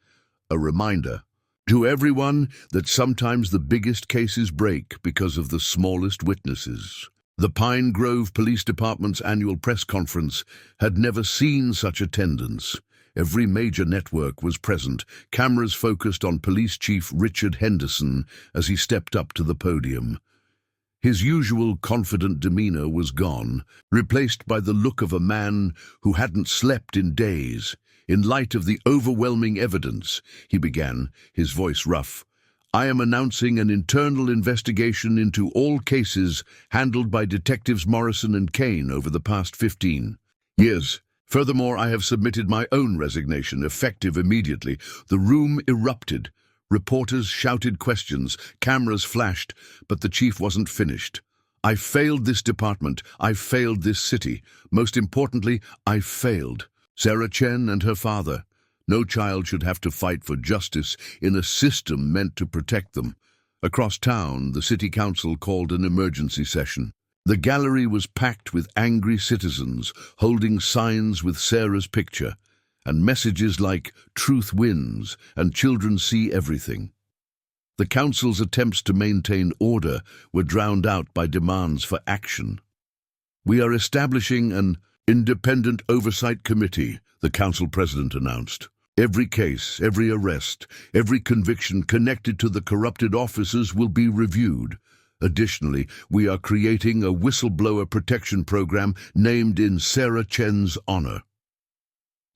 a reminder to everyone that sometimes the biggest cases break because of the smallest witnesses. The Pine Grove Police Department's annual press conference had never seen such attendance. Every major network was present, cameras focused on Police Chief Richard Henderson as he stepped up to the podium. His usual confident demeanor was gone, replaced by the look of a man who hadn't slept in days. In light of the overwhelming evidence, he began, his voice rough, I am announcing an internal investigation into all cases handled by Detectives Morrison and Kane over the past 15 years. Furthermore, I have submitted my own resignation, effective immediately. The room erupted. Reporters shouted questions, cameras flashed, but the chief wasn't finished. I failed this department. I failed this city. Most importantly, I failed Sarah Chen and her father. No child should have to fight for justice in a system meant to protect them. Across town, the city council called an emergency session. The gallery was packed with angry citizens holding signs with Sarah's picture and messages like "Truth wins" and "Children see everything." The council's attempts to maintain order were drowned out by demands for action. "We are establishing an independent oversight committee," the council president announced. "Every case, every arrest, every conviction connected to the corrupted officers will be reviewed. Additionally, we are creating a whistleblower protection program named in Sarah Chen's honor."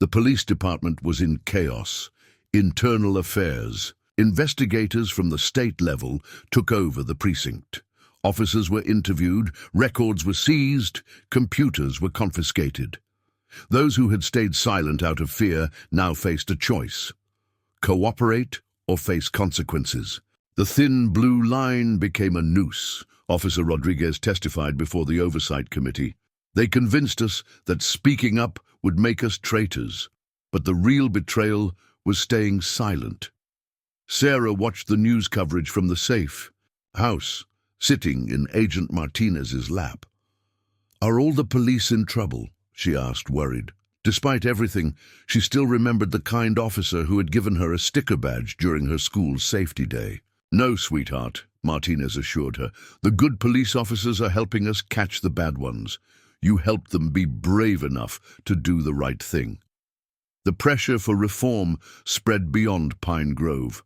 The police department was in chaos. Internal affairs. Investigators from the state level took over the precinct. Officers were interviewed, records were seized, computers were confiscated. Those who had stayed silent out of fear now faced a choice: cooperate or face consequences. The thin blue line became a noose. Officer Rodriguez testified before the Oversight Committee. "They convinced us that speaking up would make us traitors, but the real betrayal was staying silent." Sarah watched the news coverage from the safe house, sitting in Agent Martinez's lap. "Are all the police in trouble?" she asked, worried. Despite everything, she still remembered the kind officer who had given her a sticker badge during her school's safety day. "No, sweetheart," Martinez assured her. "The good police officers are helping us catch the bad ones. You helped them be brave enough to do the right thing." The pressure for reform spread beyond Pine Grove.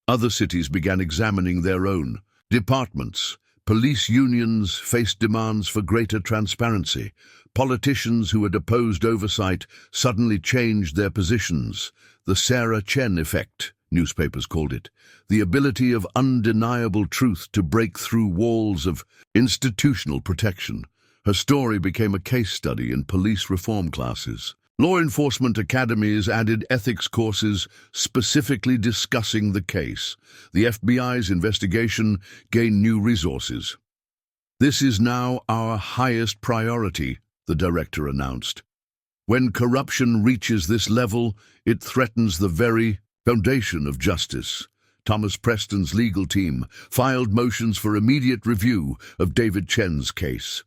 Other cities began examining their own departments. Police unions faced demands for greater transparency. Politicians who had opposed oversight suddenly changed their positions. The Sarah Chen effect, newspapers called it, the ability of undeniable truth to break through walls of institutional protection. Her story became a case study in police reform classes. Law enforcement academies added ethics courses specifically discussing the case. The FBI's investigation gained new resources. "This is now our highest priority," the director announced. "When corruption reaches this level, it threatens the very foundation of justice." Thomas Preston's legal team filed motions for immediate review of David Chen's case.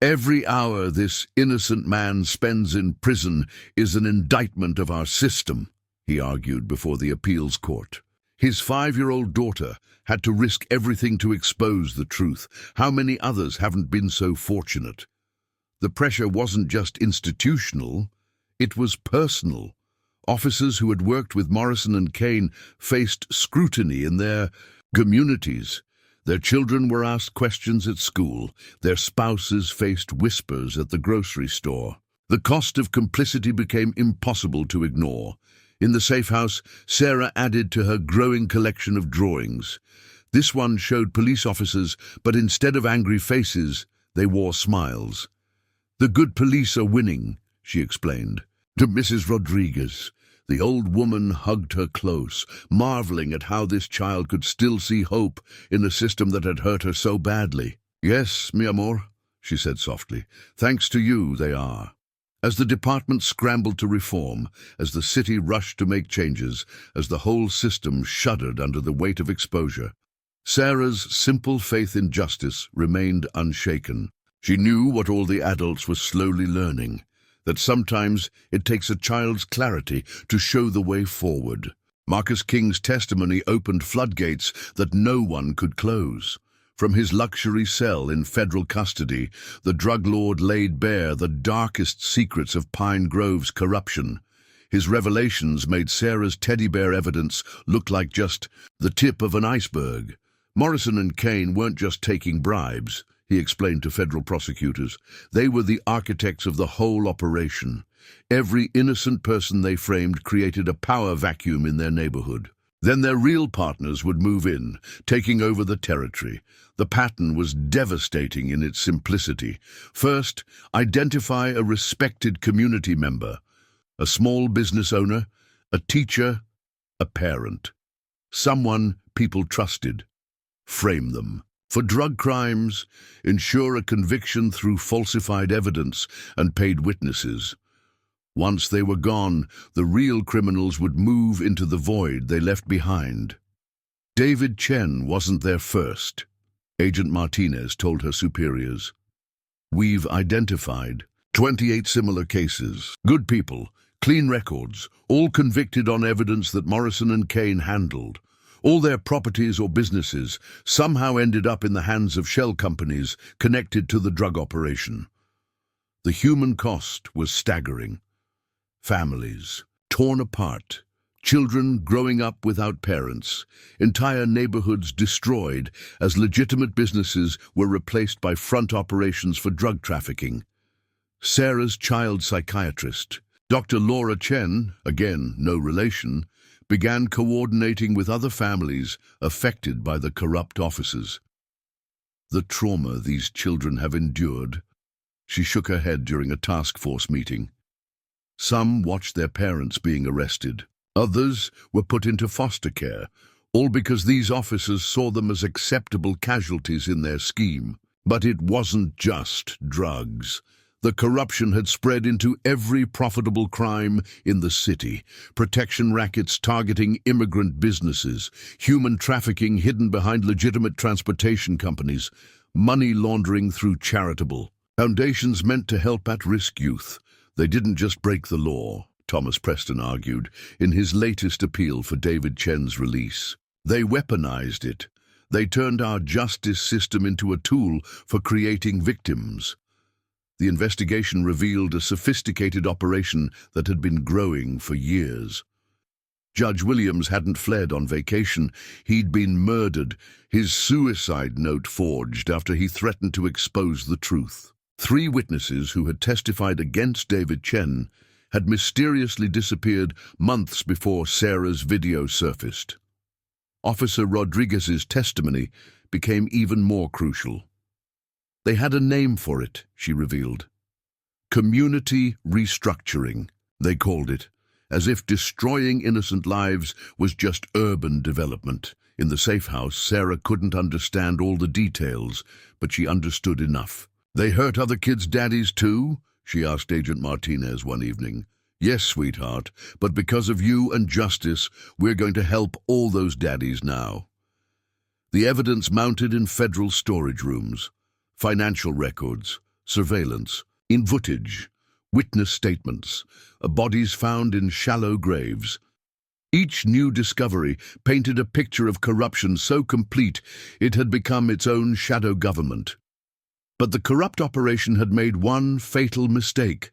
"Every hour this innocent man spends in prison is an indictment of our system," he argued before the appeals court. His 5-year-old daughter had to risk everything to expose the truth. How many others haven't been so fortunate? The pressure wasn't just institutional, it was personal. Officers who had worked with Morrison and Kane faced scrutiny in their communities. Their children were asked questions at school. Their spouses faced whispers at the grocery store. The cost of complicity became impossible to ignore. In the safe house, Sarah added to her growing collection of drawings. This one showed police officers, but instead of angry faces, they wore smiles. "The good police are winning," she explained. To Mrs. Rodriguez, the old woman hugged her close, marveling at how this child could still see hope in a system that had hurt her so badly. "Yes, mi amor," she said softly. "Thanks to you, they are." As the department scrambled to reform, as the city rushed to make changes, as the whole system shuddered under the weight of exposure, Sarah's simple faith in justice remained unshaken. She knew what all the adults were slowly learning, that sometimes it takes a child's clarity to show the way forward. Marcus King's testimony opened floodgates that no one could close. From his luxury cell in federal custody, the drug lord laid bare the darkest secrets of Pine Grove's corruption. His revelations made Sarah's teddy bear evidence look like just the tip of an iceberg. Morrison and Kane weren't just taking bribes, he explained to federal prosecutors. They were the architects of the whole operation. Every innocent person they framed created a power vacuum in their neighborhood. Then their real partners would move in, taking over the territory. The pattern was devastating in its simplicity. First, identify a respected community member, a small business owner, a teacher, a parent. Someone people trusted. Frame them. For drug crimes, ensure a conviction through falsified evidence and paid witnesses. Once they were gone, the real criminals would move into the void they left behind. David Chen wasn't there first. Agent Martinez told her superiors. We've identified 28 similar cases. Good people, clean records, all convicted on evidence that Morrison and Kane handled. All their properties or businesses somehow ended up in the hands of shell companies connected to the drug operation. The human cost was staggering. Families torn apart, children growing up without parents, entire neighborhoods destroyed as legitimate businesses were replaced by front operations for drug trafficking. Sarah's child psychiatrist, Dr. Laura Chen, again no relation, began coordinating with other families affected by the corrupt officers. The trauma these children have endured. She shook her head during a task force meeting. Some watched their parents being arrested. Others were put into foster care, all because these officers saw them as acceptable casualties in their scheme. But it wasn't just drugs. The corruption had spread into every profitable crime in the city. Protection rackets targeting immigrant businesses, human trafficking hidden behind legitimate transportation companies, money laundering through charitable foundations meant to help at-risk youth. They didn't just break the law, Thomas Preston argued in his latest appeal for David Chen's release. They weaponized it. They turned our justice system into a tool for creating victims. The investigation revealed a sophisticated operation that had been growing for years. Judge Williams hadn't fled on vacation. He'd been murdered, his suicide note forged after he threatened to expose the truth. 3 witnesses who had testified against David Chen had mysteriously disappeared months before Sarah's video surfaced. Officer Rodriguez's testimony became even more crucial. They had a name for it, she revealed. Community restructuring, they called it, as if destroying innocent lives was just urban development. In the safe house, Sarah couldn't understand all the details, but she understood enough. They hurt other kids' daddies too? She asked Agent Martinez one evening. Yes, sweetheart, but because of you and justice, we're going to help all those daddies now. The evidence mounted in federal storage rooms. Financial records, surveillance, in footage, witness statements, bodies found in shallow graves. Each new discovery painted a picture of corruption so complete it had become its own shadow government. But the corrupt operation had made one fatal mistake.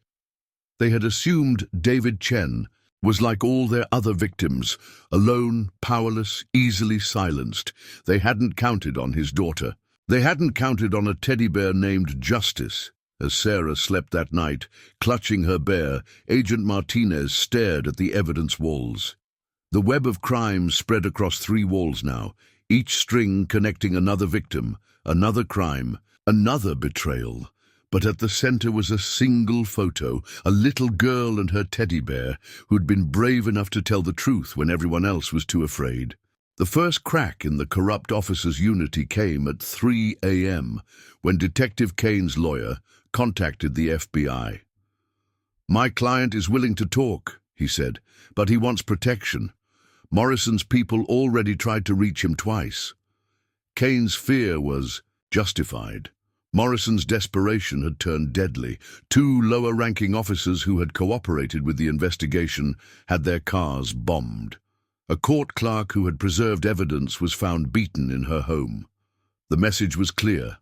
They had assumed David Chen was like all their other victims, alone, powerless, easily silenced. They hadn't counted on his daughter. They hadn't counted on a teddy bear named Justice. As Sarah slept that night, clutching her bear, Agent Martinez stared at the evidence walls. The web of crime spread across 3 walls now, each string connecting another victim, another crime, another betrayal. But at the center was a single photo, a little girl and her teddy bear who'd been brave enough to tell the truth when everyone else was too afraid. The first crack in the corrupt officers' unity came at 3 a.m. when Detective Kane's lawyer contacted the FBI. My client is willing to talk, he said, but he wants protection. Morrison's people already tried to reach him twice. Kane's fear was justified. Morrison's desperation had turned deadly. 2 lower-ranking officers who had cooperated with the investigation had their cars bombed. A court clerk who had preserved evidence was found beaten in her home. The message was clear.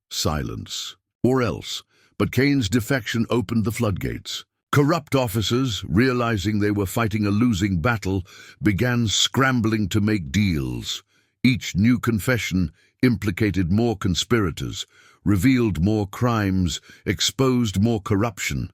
Silence. Or else. But Kane's defection opened the floodgates. Corrupt officers, realizing they were fighting a losing battle, began scrambling to make deals. Each new confession implicated more conspirators, revealed more crimes, exposed more corruption.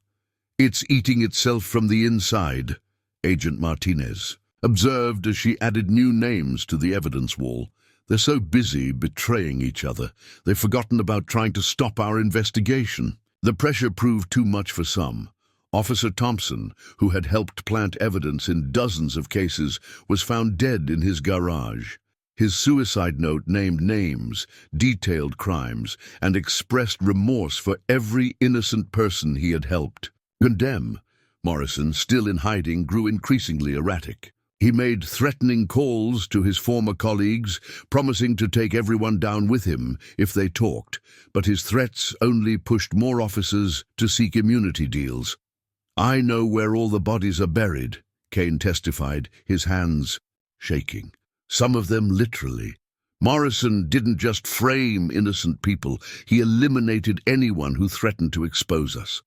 It's eating itself from the inside, Agent Martinez observed as she added new names to the evidence wall. They're so busy betraying each other, they've forgotten about trying to stop our investigation. The pressure proved too much for some. Officer Thompson, who had helped plant evidence in dozens of cases, was found dead in his garage. His suicide note named names, detailed crimes, and expressed remorse for every innocent person he had helped. Condemned, Morrison, still in hiding, grew increasingly erratic. He made threatening calls to his former colleagues, promising to take everyone down with him if they talked, but his threats only pushed more officers to seek immunity deals. "I know where all the bodies are buried," Kane testified, his hands shaking. Some of them literally. Morrison didn't just frame innocent people, he eliminated anyone who threatened to expose us.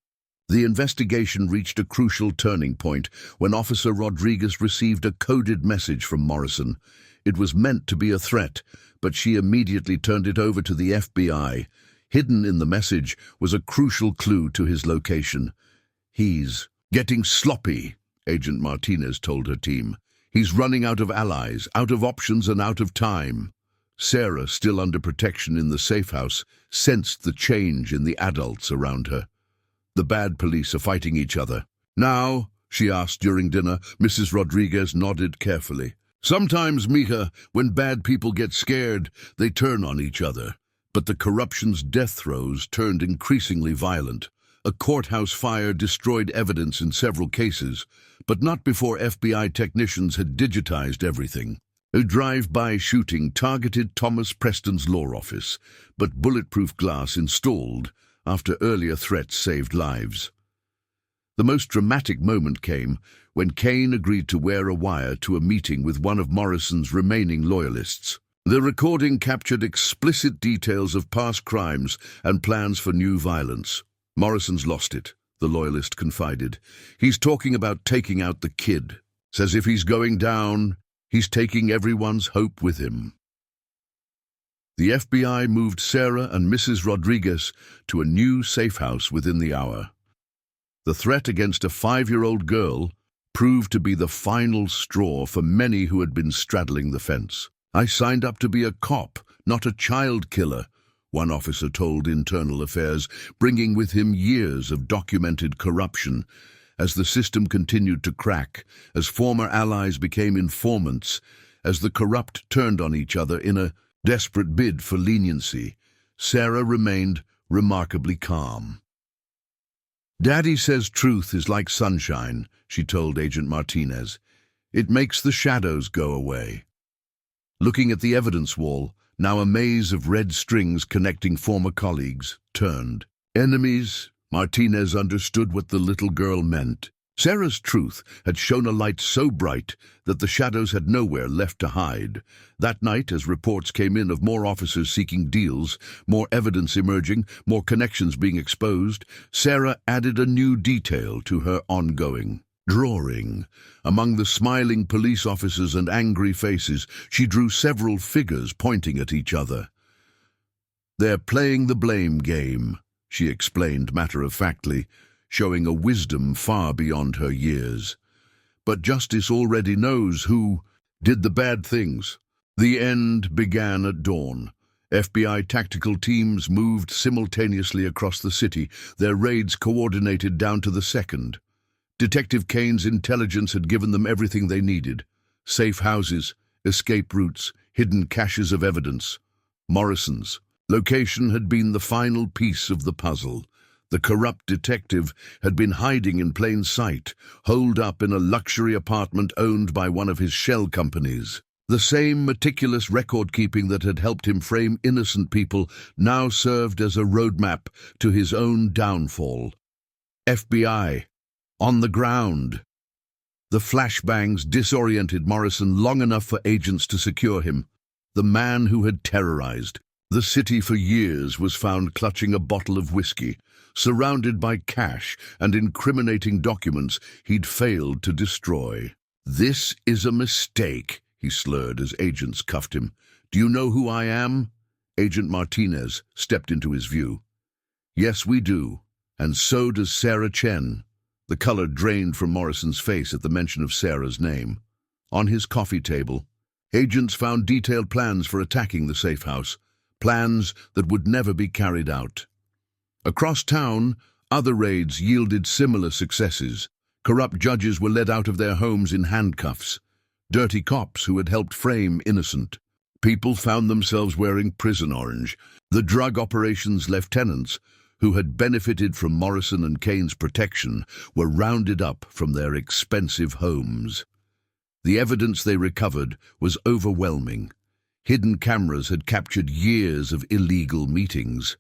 The investigation reached a crucial turning point when Officer Rodriguez received a coded message from Morrison. It was meant to be a threat, but she immediately turned it over to the FBI. Hidden in the message was a crucial clue to his location. "He's getting sloppy," Agent Martinez told her team. "He's running out of allies, out of options, and out of time." Sarah, still under protection in the safe house, sensed the change in the adults around her. "The bad police are fighting each other." "Now?" she asked during dinner. Mrs. Rodriguez nodded carefully. "Sometimes, Mija, when bad people get scared, they turn on each other." But the corruption's death throes turned increasingly violent. A courthouse fire destroyed evidence in several cases, but not before FBI technicians had digitized everything. A drive-by shooting targeted Thomas Preston's law office, but bulletproof glass installed after earlier threats saved lives. The most dramatic moment came when Kane agreed to wear a wire to a meeting with one of Morrison's remaining loyalists. The recording captured explicit details of past crimes and plans for new violence. "Morrison's lost it," the loyalist confided. "He's talking about taking out the kid. Says if he's going down, he's taking everyone's hope with him." The FBI moved Sarah and Mrs. Rodriguez to a new safe house within the hour. The threat against a 5-year-old girl proved to be the final straw for many who had been straddling the fence. "I signed up to be a cop, not a child killer," one officer told Internal Affairs, bringing with him years of documented corruption. As the system continued to crack, as former allies became informants, as the corrupt turned on each other in a desperate bid for leniency, Sarah remained remarkably calm. "Daddy says truth is like sunshine," she told Agent Martinez. "It makes the shadows go away." Looking at the evidence wall, now a maze of red strings connecting former colleagues, turned. Enemies? Martinez understood what the little girl meant. Sarah's truth had shone a light so bright that the shadows had nowhere left to hide. That night, as reports came in of more officers seeking deals, more evidence emerging, more connections being exposed, Sarah added a new detail to her ongoing drawing. Among the smiling police officers and angry faces, she drew several figures pointing at each other. "They're playing the blame game," she explained matter-of-factly, showing a wisdom far beyond her years. "But justice already knows who did the bad things." The end began at dawn. FBI tactical teams moved simultaneously across the city, their raids coordinated down to the second. Detective Kane's intelligence had given them everything they needed: safe houses, escape routes, hidden caches of evidence. Morrison's location had been the final piece of the puzzle. The corrupt detective had been hiding in plain sight, holed up in a luxury apartment owned by one of his shell companies. The same meticulous record-keeping that had helped him frame innocent people now served as a roadmap to his own downfall. FBI, on the ground. The flashbangs disoriented Morrison long enough for agents to secure him. The man who had terrorized the city for years was found clutching a bottle of whiskey, surrounded by cash and incriminating documents he'd failed to destroy. "This is a mistake," he slurred as agents cuffed him. "Do you know who I am?" Agent Martinez stepped into his view. "Yes, we do. And so does Sarah Chen." The color drained from Morrison's face at the mention of Sarah's name. On his coffee table, agents found detailed plans for attacking the safe house, plans that would never be carried out. Across town, other raids yielded similar successes. Corrupt judges were led out of their homes in handcuffs. Dirty cops who had helped frame innocent People found themselves wearing prison orange. The drug operations lieutenants, who had benefited from Morrison and Kane's protection, were rounded up from their expensive homes. The evidence they recovered was overwhelming. Hidden cameras had captured years of illegal meetings.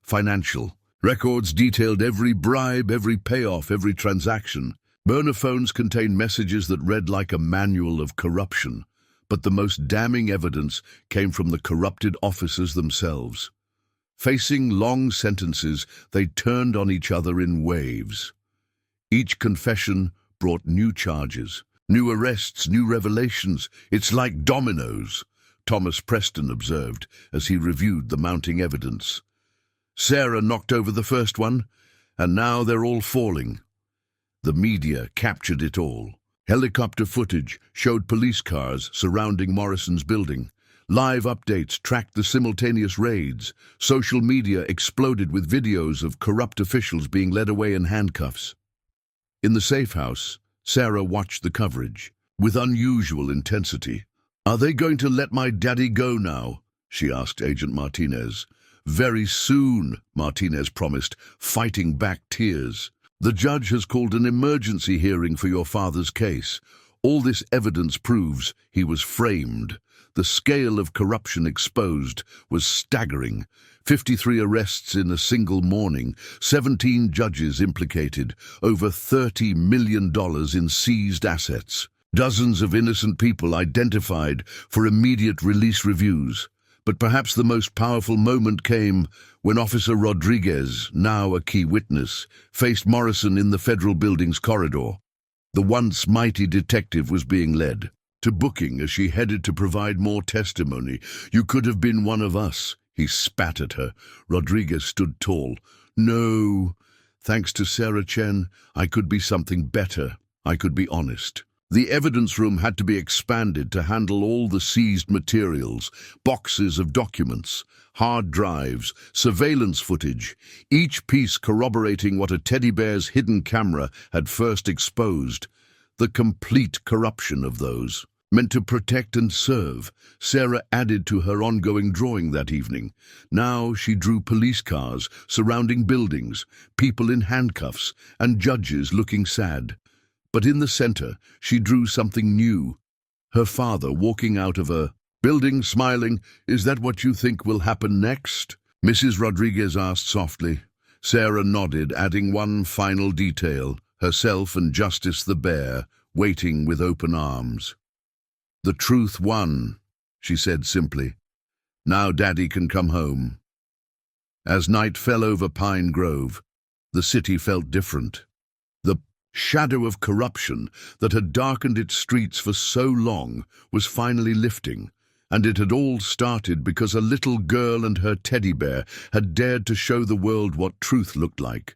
Financial records detailed every bribe, every payoff, every transaction. Burner phones contained messages that read like a manual of corruption, but the most damning evidence came from the corrupted officers themselves. Facing long sentences, they turned on each other in waves. Each confession brought new charges, new arrests, new revelations. "It's like dominoes," Thomas Preston observed as he reviewed the mounting evidence. Sarah knocked over the first one, and now they're all falling. The media captured it all. Helicopter footage showed police cars surrounding Morrison's building. Live updates tracked the simultaneous raids. Social media exploded with videos of corrupt officials being led away in handcuffs. In the safe house, Sarah watched the coverage with unusual intensity. "Are they going to let my daddy go now?" she asked Agent Martinez. "Very soon," Martinez promised, fighting back tears. "The judge has called an emergency hearing for your father's case. All this evidence proves he was framed." The scale of corruption exposed was staggering. 53 arrests in a single morning, 17 judges implicated, over $30 million in seized assets. Dozens of innocent people identified for immediate release reviews. But perhaps the most powerful moment came when Officer Rodriguez, now a key witness, faced Morrison in the federal building's corridor. The once mighty detective was being led to booking as she headed to provide more testimony. "You could have been one of us," he spat at her. Rodriguez stood tall. "No, thanks to Sarah Chen, I could be something better. I could be honest." The evidence room had to be expanded to handle all the seized materials, boxes of documents, hard drives, surveillance footage, each piece corroborating what a teddy bear's hidden camera had first exposed. The complete corruption of those. Meant to protect and serve, Sarah added to her ongoing drawing that evening. Now she drew police cars surrounding buildings, people in handcuffs, and judges looking sad. But in the center, she drew something new. Her father walking out of a building, smiling. "Is that what you think will happen next?" Mrs. Rodriguez asked softly. Sarah nodded, adding one final detail, herself and Justice the Bear, waiting with open arms. "The truth won," she said simply. "Now Daddy can come home." As night fell over Pine Grove, the city felt different. The shadow of corruption that had darkened its streets for so long was finally lifting, and it had all started because a little girl and her teddy bear had dared to show the world what truth looked like.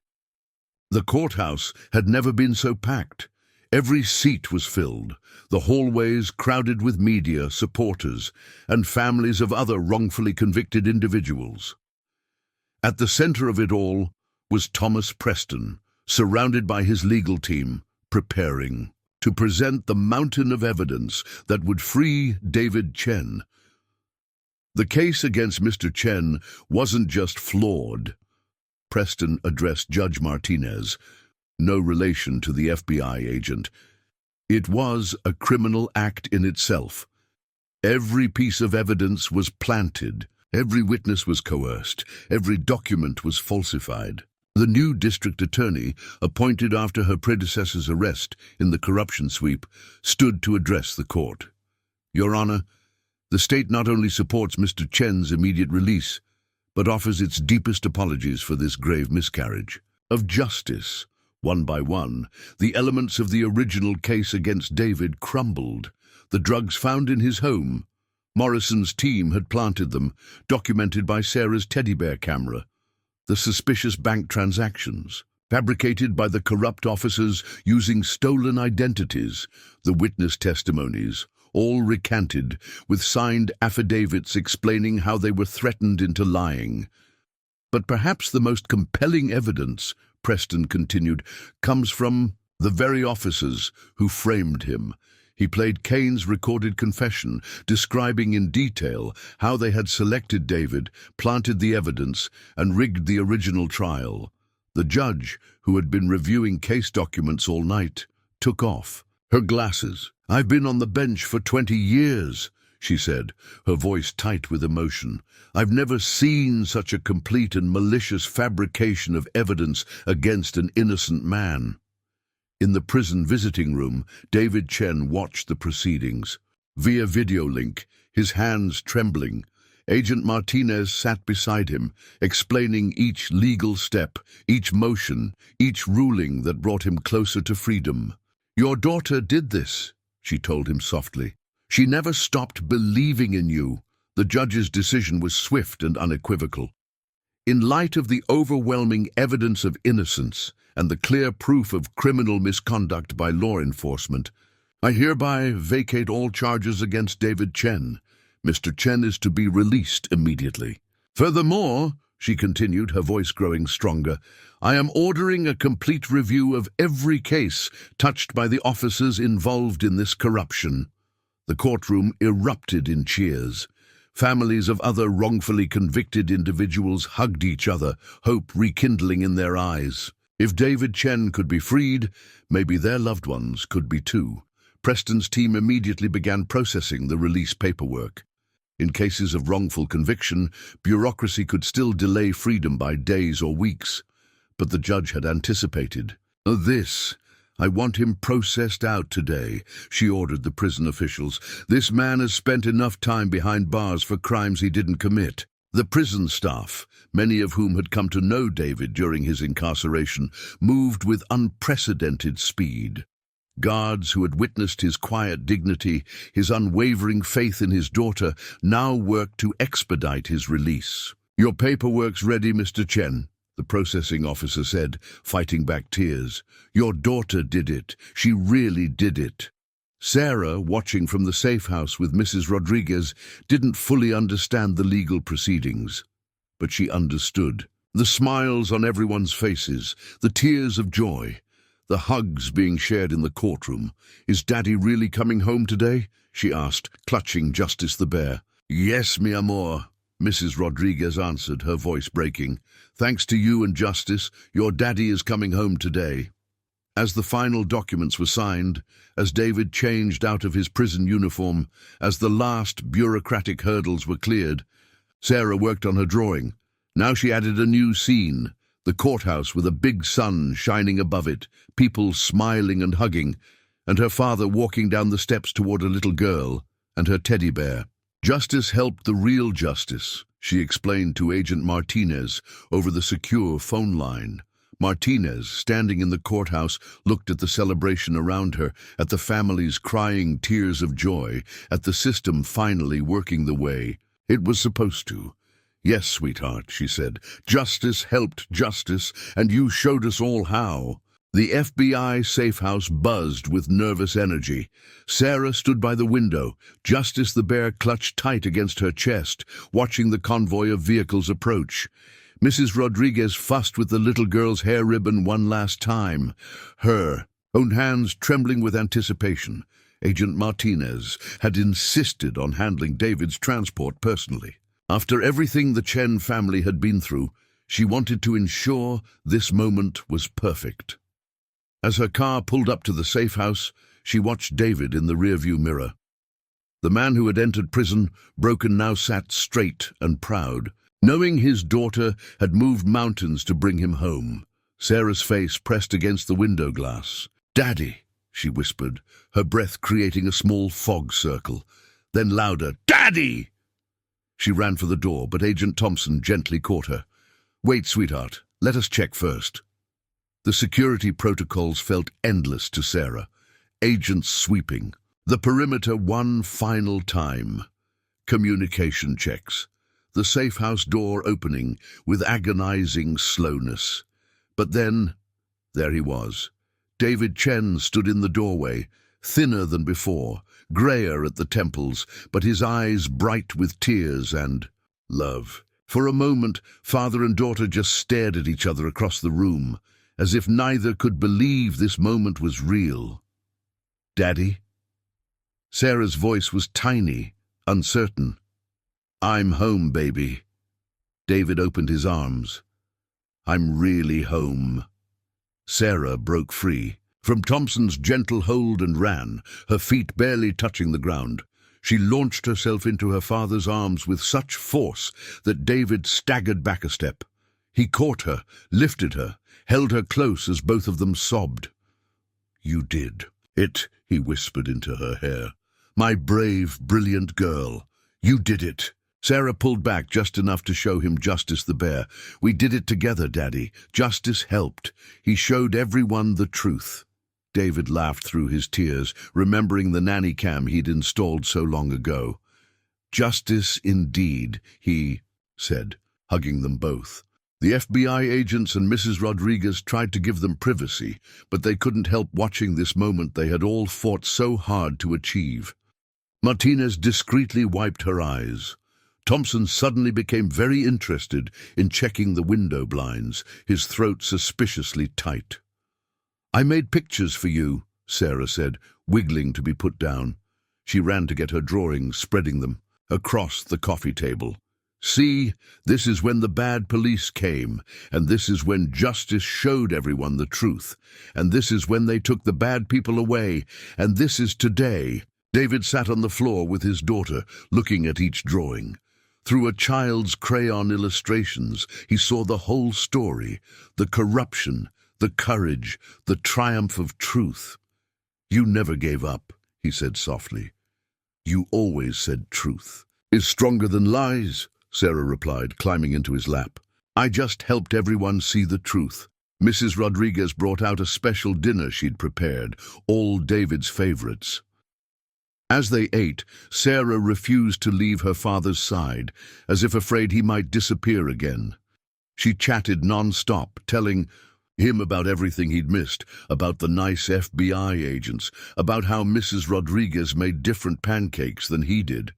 The courthouse had never been so packed. Every seat was filled, the hallways crowded with media, supporters, and families of other wrongfully convicted individuals. At the center of it all was Thomas Preston, surrounded by his legal team, preparing to present the mountain of evidence that would free David Chen. The case against Mr. Chen wasn't just flawed. Preston addressed Judge Martinez, no relation to the FBI agent. It was a criminal act in itself. Every piece of evidence was planted, every witness was coerced, every document was falsified. The new district attorney, appointed after her predecessor's arrest in the corruption sweep, stood to address the court. "Your Honor, the state not only supports Mr. Chen's immediate release, but offers its deepest apologies for this grave miscarriage of justice." One by one, the elements of the original case against David crumbled. The drugs found in his home, Morrison's team had planted them, documented by Sarah's teddy bear camera. The suspicious bank transactions, fabricated by the corrupt officers using stolen identities, the witness testimonies, all recanted, with signed affidavits explaining how they were threatened into lying. But perhaps the most compelling evidence, Preston continued, comes from the very officers who framed him. He played Cain's recorded confession, describing in detail how they had selected David, planted the evidence, and rigged the original trial. The judge, who had been reviewing case documents all night, took off her glasses. "I've been on the bench for 20 years, she said, her voice tight with emotion. "I've never seen such a complete and malicious fabrication of evidence against an innocent man." In the prison visiting room, David Chen watched the proceedings. Via video link, his hands trembling, Agent Martinez sat beside him, explaining each legal step, each motion, each ruling that brought him closer to freedom. "Your daughter did this," she told him softly. "She never stopped believing in you." The judge's decision was swift and unequivocal. "In light of the overwhelming evidence of innocence and the clear proof of criminal misconduct by law enforcement, I hereby vacate all charges against David Chen. Mr. Chen is to be released immediately. Furthermore," she continued, her voice growing stronger, "I am ordering a complete review of every case touched by the officers involved in this corruption." The courtroom erupted in cheers. Families of other wrongfully convicted individuals hugged each other, hope rekindling in their eyes. If David Chen could be freed, maybe their loved ones could be too. Preston's team immediately began processing the release paperwork. In cases of wrongful conviction, bureaucracy could still delay freedom by days or weeks. But the judge had anticipated. "I want him processed out today," she ordered the prison officials. "This man has spent enough time behind bars for crimes he didn't commit." The prison staff, many of whom had come to know David during his incarceration, moved with unprecedented speed. Guards who had witnessed his quiet dignity, his unwavering faith in his daughter, now worked to expedite his release. "Your paperwork's ready, Mr. Chen," the processing officer said, fighting back tears. "Your daughter did it. She really did it." Sarah, watching from the safe house with Mrs. Rodriguez, didn't fully understand the legal proceedings. But she understood. The smiles on everyone's faces, the tears of joy, the hugs being shared in the courtroom. "Is Daddy really coming home today?" she asked, clutching Justice the bear. "Yes, mi amor," Mrs. Rodriguez answered, her voice breaking. "Thanks to you and Justice, your daddy is coming home today." As the final documents were signed, as David changed out of his prison uniform, as the last bureaucratic hurdles were cleared, Sarah worked on her drawing. Now she added a new scene, the courthouse with a big sun shining above it, people smiling and hugging, and her father walking down the steps toward a little girl and her teddy bear. "Justice helped the real justice," she explained to Agent Martinez over the secure phone line. Martinez, standing in the courthouse, looked at the celebration around her, at the families crying tears of joy, at the system finally working the way it was supposed to. "Yes, sweetheart," she said. "Justice helped justice, and you showed us all how." The FBI safe house buzzed with nervous energy. Sarah stood by the window, Justice the bear clutched tight against her chest, watching the convoy of vehicles approach. Mrs. Rodriguez fussed with the little girl's hair ribbon one last time, her own hands trembling with anticipation. Agent Martinez had insisted on handling David's transport personally. After everything the Chen family had been through, she wanted to ensure this moment was perfect. As her car pulled up to the safe house, she watched David in the rearview mirror. The man who had entered prison, broken, now sat straight and proud, knowing his daughter had moved mountains to bring him home. Sarah's face pressed against the window glass. "Daddy," she whispered, her breath creating a small fog circle. Then louder, "Daddy!" She ran for the door, but Agent Thompson gently caught her. "Wait, sweetheart. Let us check first." The security protocols felt endless to Sarah. Agents sweeping the perimeter one final time. Communication checks. The safe house door opening with agonizing slowness. But then, there he was. David Chen stood in the doorway, thinner than before, grayer at the temples, but his eyes bright with tears and love. For a moment, father and daughter just stared at each other across the room, as if neither could believe this moment was real. "Daddy?" Sarah's voice was tiny, uncertain. "I'm home, baby." David opened his arms. "I'm really home." Sarah broke free from Thompson's gentle hold and ran, her feet barely touching the ground. She launched herself into her father's arms with such force that David staggered back a step. He caught her, lifted her, held her close as both of them sobbed. "You did it," he whispered into her hair. "My brave, brilliant girl. You did it." Sarah pulled back just enough to show him Justice the bear. "We did it together, Daddy. Justice helped. He showed everyone the truth." David laughed through his tears, remembering the nanny cam he'd installed so long ago. "Justice indeed," he said, hugging them both. The FBI agents and Mrs. Rodriguez tried to give them privacy, but they couldn't help watching this moment they had all fought so hard to achieve. Martinez discreetly wiped her eyes. Thompson suddenly became very interested in checking the window blinds, his throat suspiciously tight. "I made pictures for you," Sarah said, wiggling to be put down. She ran to get her drawings, spreading them across the coffee table. "See, this is when the bad police came, and this is when justice showed everyone the truth, and this is when they took the bad people away, and this is today." David sat on the floor with his daughter, looking at each drawing. Through a child's crayon illustrations, he saw the whole story, the corruption, the courage, the triumph of truth. "You never gave up," he said softly. "You always said truth is stronger than lies," Sarah replied, climbing into his lap. "I just helped everyone see the truth." Mrs. Rodriguez brought out a special dinner she'd prepared, all David's favorites. As they ate, Sarah refused to leave her father's side, as if afraid he might disappear again. She chatted non-stop, telling him about everything he'd missed, about the nice FBI agents, about how Mrs. Rodriguez made different pancakes than he did.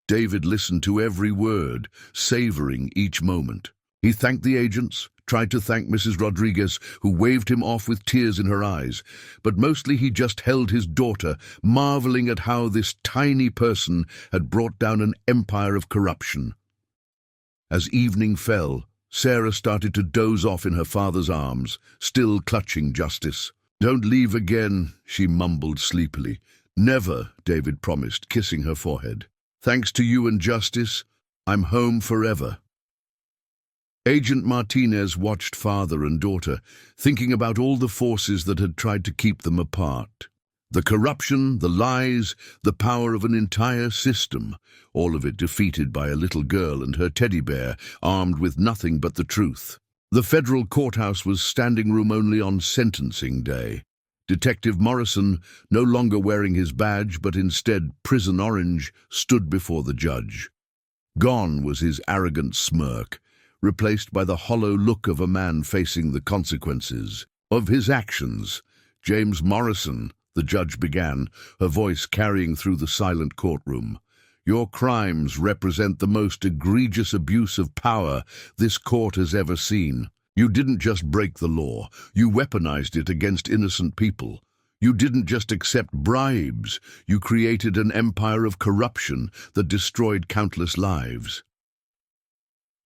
David listened to every word, savoring each moment. He thanked the agents, tried to thank Mrs. Rodriguez, who waved him off with tears in her eyes, but mostly he just held his daughter, marveling at how this tiny person had brought down an empire of corruption. As evening fell, Sarah started to doze off in her father's arms, still clutching Justice. "Don't leave again," she mumbled sleepily. "Never," David promised, kissing her forehead. "Thanks to you and Justice, I'm home forever." Agent Martinez watched father and daughter, thinking about all the forces that had tried to keep them apart. The corruption, the lies, the power of an entire system, all of it defeated by a little girl and her teddy bear, armed with nothing but the truth. The federal courthouse was standing room only on sentencing day. Detective Morrison, no longer wearing his badge but instead prison orange, stood before the judge. Gone was his arrogant smirk, replaced by the hollow look of a man facing the consequences of his actions. "James Morrison," the judge began, her voice carrying through the silent courtroom, "your crimes represent the most egregious abuse of power this court has ever seen. You didn't just break the law, you weaponized it against innocent people. You didn't just accept bribes, you created an empire of corruption that destroyed countless lives."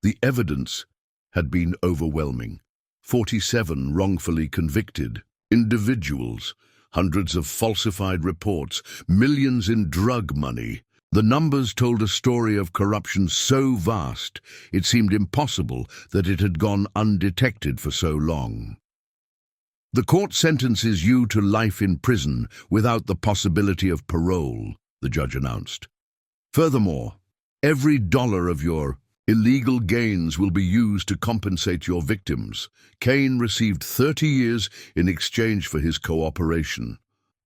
The evidence had been overwhelming. 47 wrongfully convicted individuals, hundreds of falsified reports, millions in drug money. The numbers told a story of corruption so vast, it seemed impossible that it had gone undetected for so long. "The court sentences you to life in prison without the possibility of parole," the judge announced. "Furthermore, every dollar of your illegal gains will be used to compensate your victims." Kane received 30 years in exchange for his cooperation.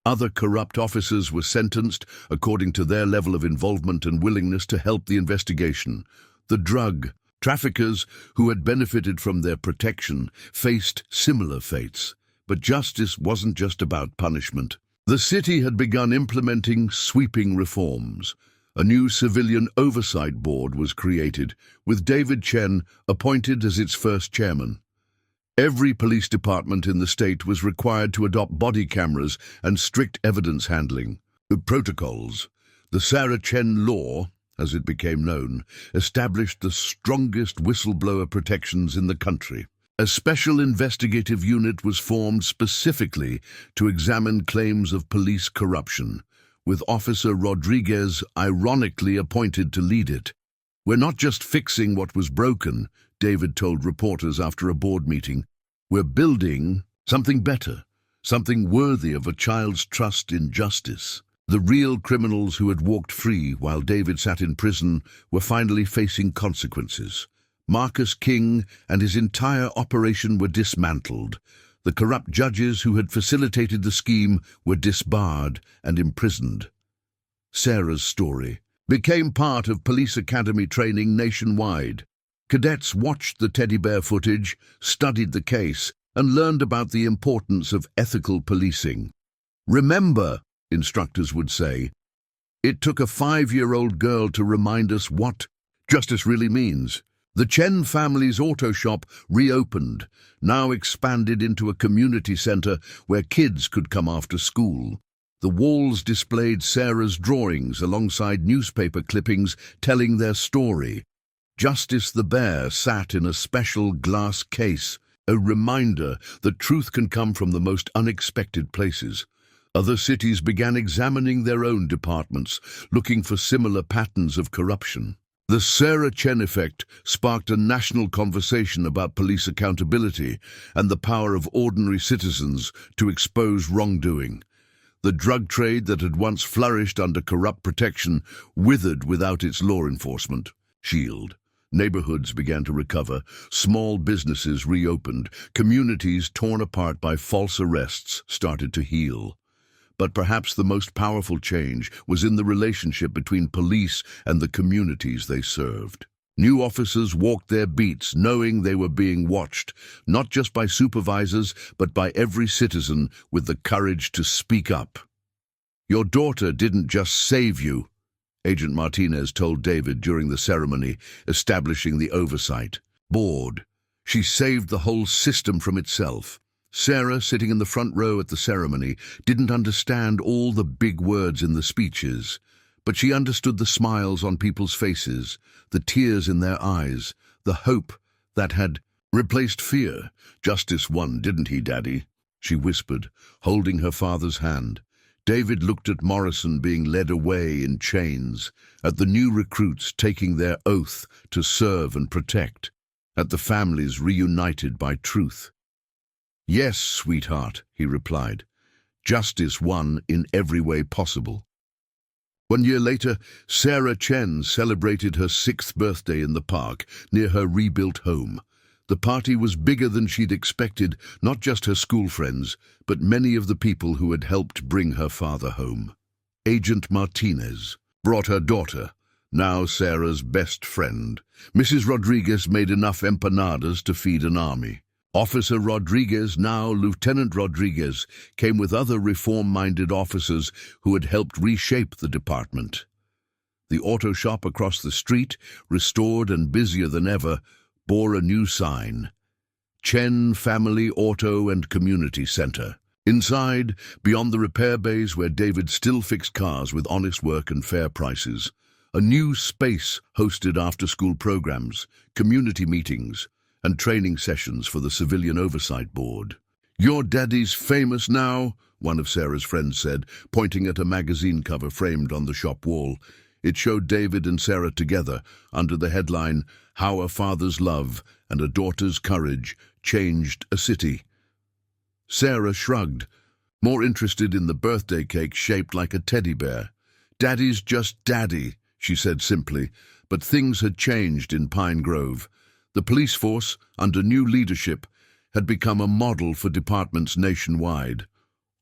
Other corrupt officers were sentenced according to their level of involvement and willingness to help the investigation. The drug traffickers who had benefited from their protection faced similar fates. But justice wasn't just about punishment. The city had begun implementing sweeping reforms. A new civilian oversight board was created, with David Chen appointed as its first chairman. Every police department in the state was required to adopt body cameras and strict evidence handling. Protocols. The Sarah Chen Law, as it became known, established the strongest whistleblower protections in the country. A special investigative unit was formed specifically to examine claims of police corruption, with Officer Rodriguez ironically appointed to lead it. "We're not just fixing what was broken," David told reporters after a board meeting. "We're building something better, something worthy of a child's trust in justice." The real criminals who had walked free while David sat in prison were finally facing consequences. Marcus King and his entire operation were dismantled. The corrupt judges who had facilitated the scheme were disbarred and imprisoned. Sarah's story became part of police academy training nationwide. Cadets watched the teddy bear footage, studied the case, and learned about the importance of ethical policing. "Remember," instructors would say, "it took a 5-year-old girl to remind us what justice really means." The Chen family's auto shop reopened, now expanded into a community center where kids could come after school. The walls displayed Sarah's drawings alongside newspaper clippings telling their story. Justice the Bear sat in a special glass case, a reminder that truth can come from the most unexpected places. Other cities began examining their own departments, looking for similar patterns of corruption. The Sarah Chen effect sparked a national conversation about police accountability and the power of ordinary citizens to expose wrongdoing. The drug trade that had once flourished under corrupt protection withered without its law enforcement shield. Neighborhoods began to recover, small businesses reopened, communities torn apart by false arrests started to heal. But perhaps the most powerful change was in the relationship between police and the communities they served. New officers walked their beats, knowing they were being watched, not just by supervisors, but by every citizen with the courage to speak up. "Your daughter didn't just save you," Agent Martinez told David during the ceremony, establishing the oversight board. "She saved the whole system from itself." Sarah, sitting in the front row at the ceremony, didn't understand all the big words in the speeches, but she understood the smiles on people's faces, the tears in their eyes, the hope that had replaced fear. "Justice won, didn't he, Daddy?" she whispered, holding her father's hand. David looked at Morrison being led away in chains, at the new recruits taking their oath to serve and protect, at the families reunited by truth. "Yes, sweetheart," he replied. "Justice won in every way possible." 1 year later, Sarah Chen celebrated her 6th birthday in the park near her rebuilt home. The party was bigger than she'd expected, not just her school friends, but many of the people who had helped bring her father home. Agent Martinez brought her daughter, now Sarah's best friend. Mrs. Rodriguez made enough empanadas to feed an army. Officer Rodriguez, now Lieutenant Rodriguez, came with other reform-minded officers who had helped reshape the department. The auto shop across the street, restored and busier than ever, bore a new sign: Chen Family Auto and Community Center. Inside, beyond the repair bays where David still fixed cars with honest work and fair prices, a new space hosted after-school programs, community meetings, and training sessions for the Civilian Oversight Board. "Your daddy's famous now," one of Sarah's friends said, pointing at a magazine cover framed on the shop wall. It showed David and Sarah together under the headline, "How a Father's Love and a Daughter's Courage Changed a City." Sarah shrugged, more interested in the birthday cake shaped like a teddy bear. "Daddy's just Daddy," she said simply, but things had changed in Pine Grove. The police force, under new leadership, had become a model for departments nationwide.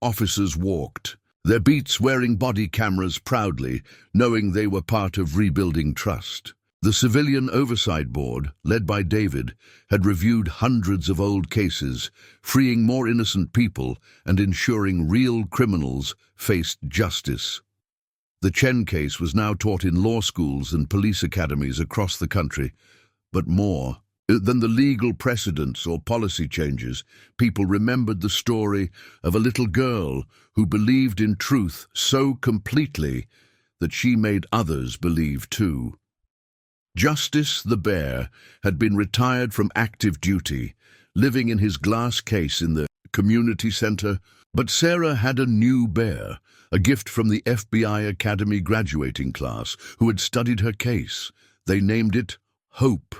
Officers walked, their beats wearing body cameras proudly, knowing they were part of rebuilding trust. The Civilian Oversight Board, led by David, had reviewed hundreds of old cases, freeing more innocent people and ensuring real criminals faced justice. The Chen case was now taught in law schools and police academies across the country, but more than the legal precedents or policy changes. People remembered the story of a little girl who believed in truth so completely that she made others believe too. Justice the bear had been retired from active duty, living in his glass case in the community center, but Sarah had a new bear, a gift from the FBI Academy graduating class who had studied her case. They named it Hope.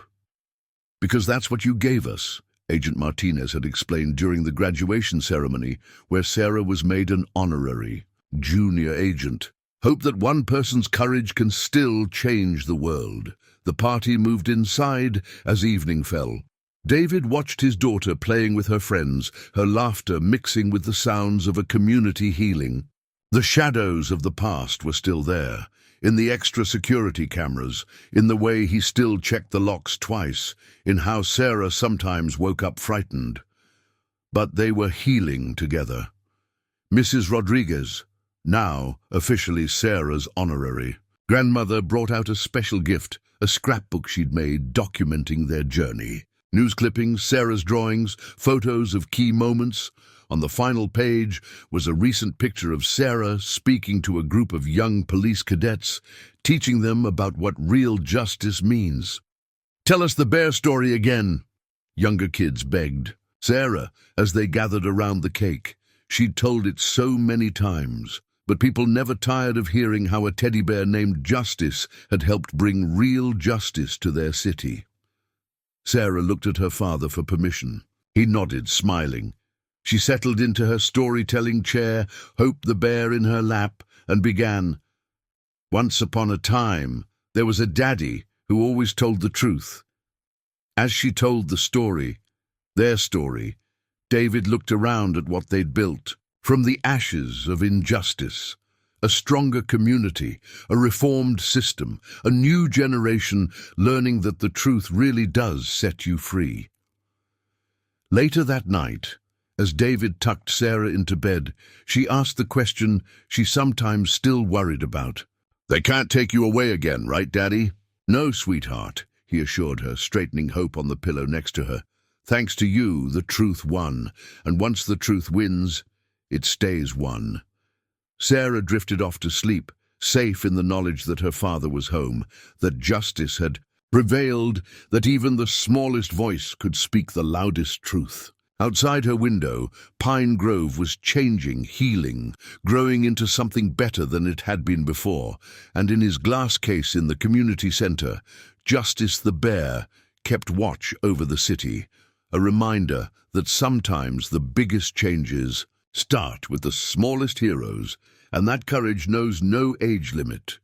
"Because that's what you gave us," Agent Martinez had explained during the graduation ceremony, where Sarah was made an honorary junior agent. "Hope that one person's courage can still change the world." The party moved inside as evening fell. David watched his daughter playing with her friends, her laughter mixing with the sounds of a community healing. The shadows of the past were still there, in the extra security cameras, in the way he still checked the locks twice, in how Sarah sometimes woke up frightened. But they were healing together. Mrs. Rodriguez, now officially Sarah's honorary grandmother, brought out a special gift, a scrapbook she'd made documenting their journey. News clippings, Sarah's drawings, photos of key moments. On the final page was a recent picture of Sarah speaking to a group of young police cadets, teaching them about what real justice means. "Tell us the bear story again," younger kids begged. Sarah, as they gathered around the cake, she'd told it so many times, but people never tired of hearing how a teddy bear named Justice had helped bring real justice to their city. Sarah looked at her father for permission. He nodded, smiling. She settled into her storytelling chair, Hope the bear in her lap, and began. "Once upon a time, there was a daddy who always told the truth." As she told the story, their story, David looked around at what they'd built. From the ashes of injustice, a stronger community, a reformed system, a new generation learning that the truth really does set you free. Later that night, as David tucked Sarah into bed, she asked the question she sometimes still worried about. "They can't take you away again, right, Daddy?" "No, sweetheart," he assured her, straightening Hope on the pillow next to her. "Thanks to you, the truth won, and once the truth wins, it stays one." Sarah drifted off to sleep, safe in the knowledge that her father was home, that justice had prevailed, that even the smallest voice could speak the loudest truth. Outside her window, Pine Grove was changing, healing, growing into something better than it had been before, and in his glass case in the community center, Justice the bear kept watch over the city, a reminder that sometimes the biggest changes start with the smallest heroes, and that courage knows no age limit.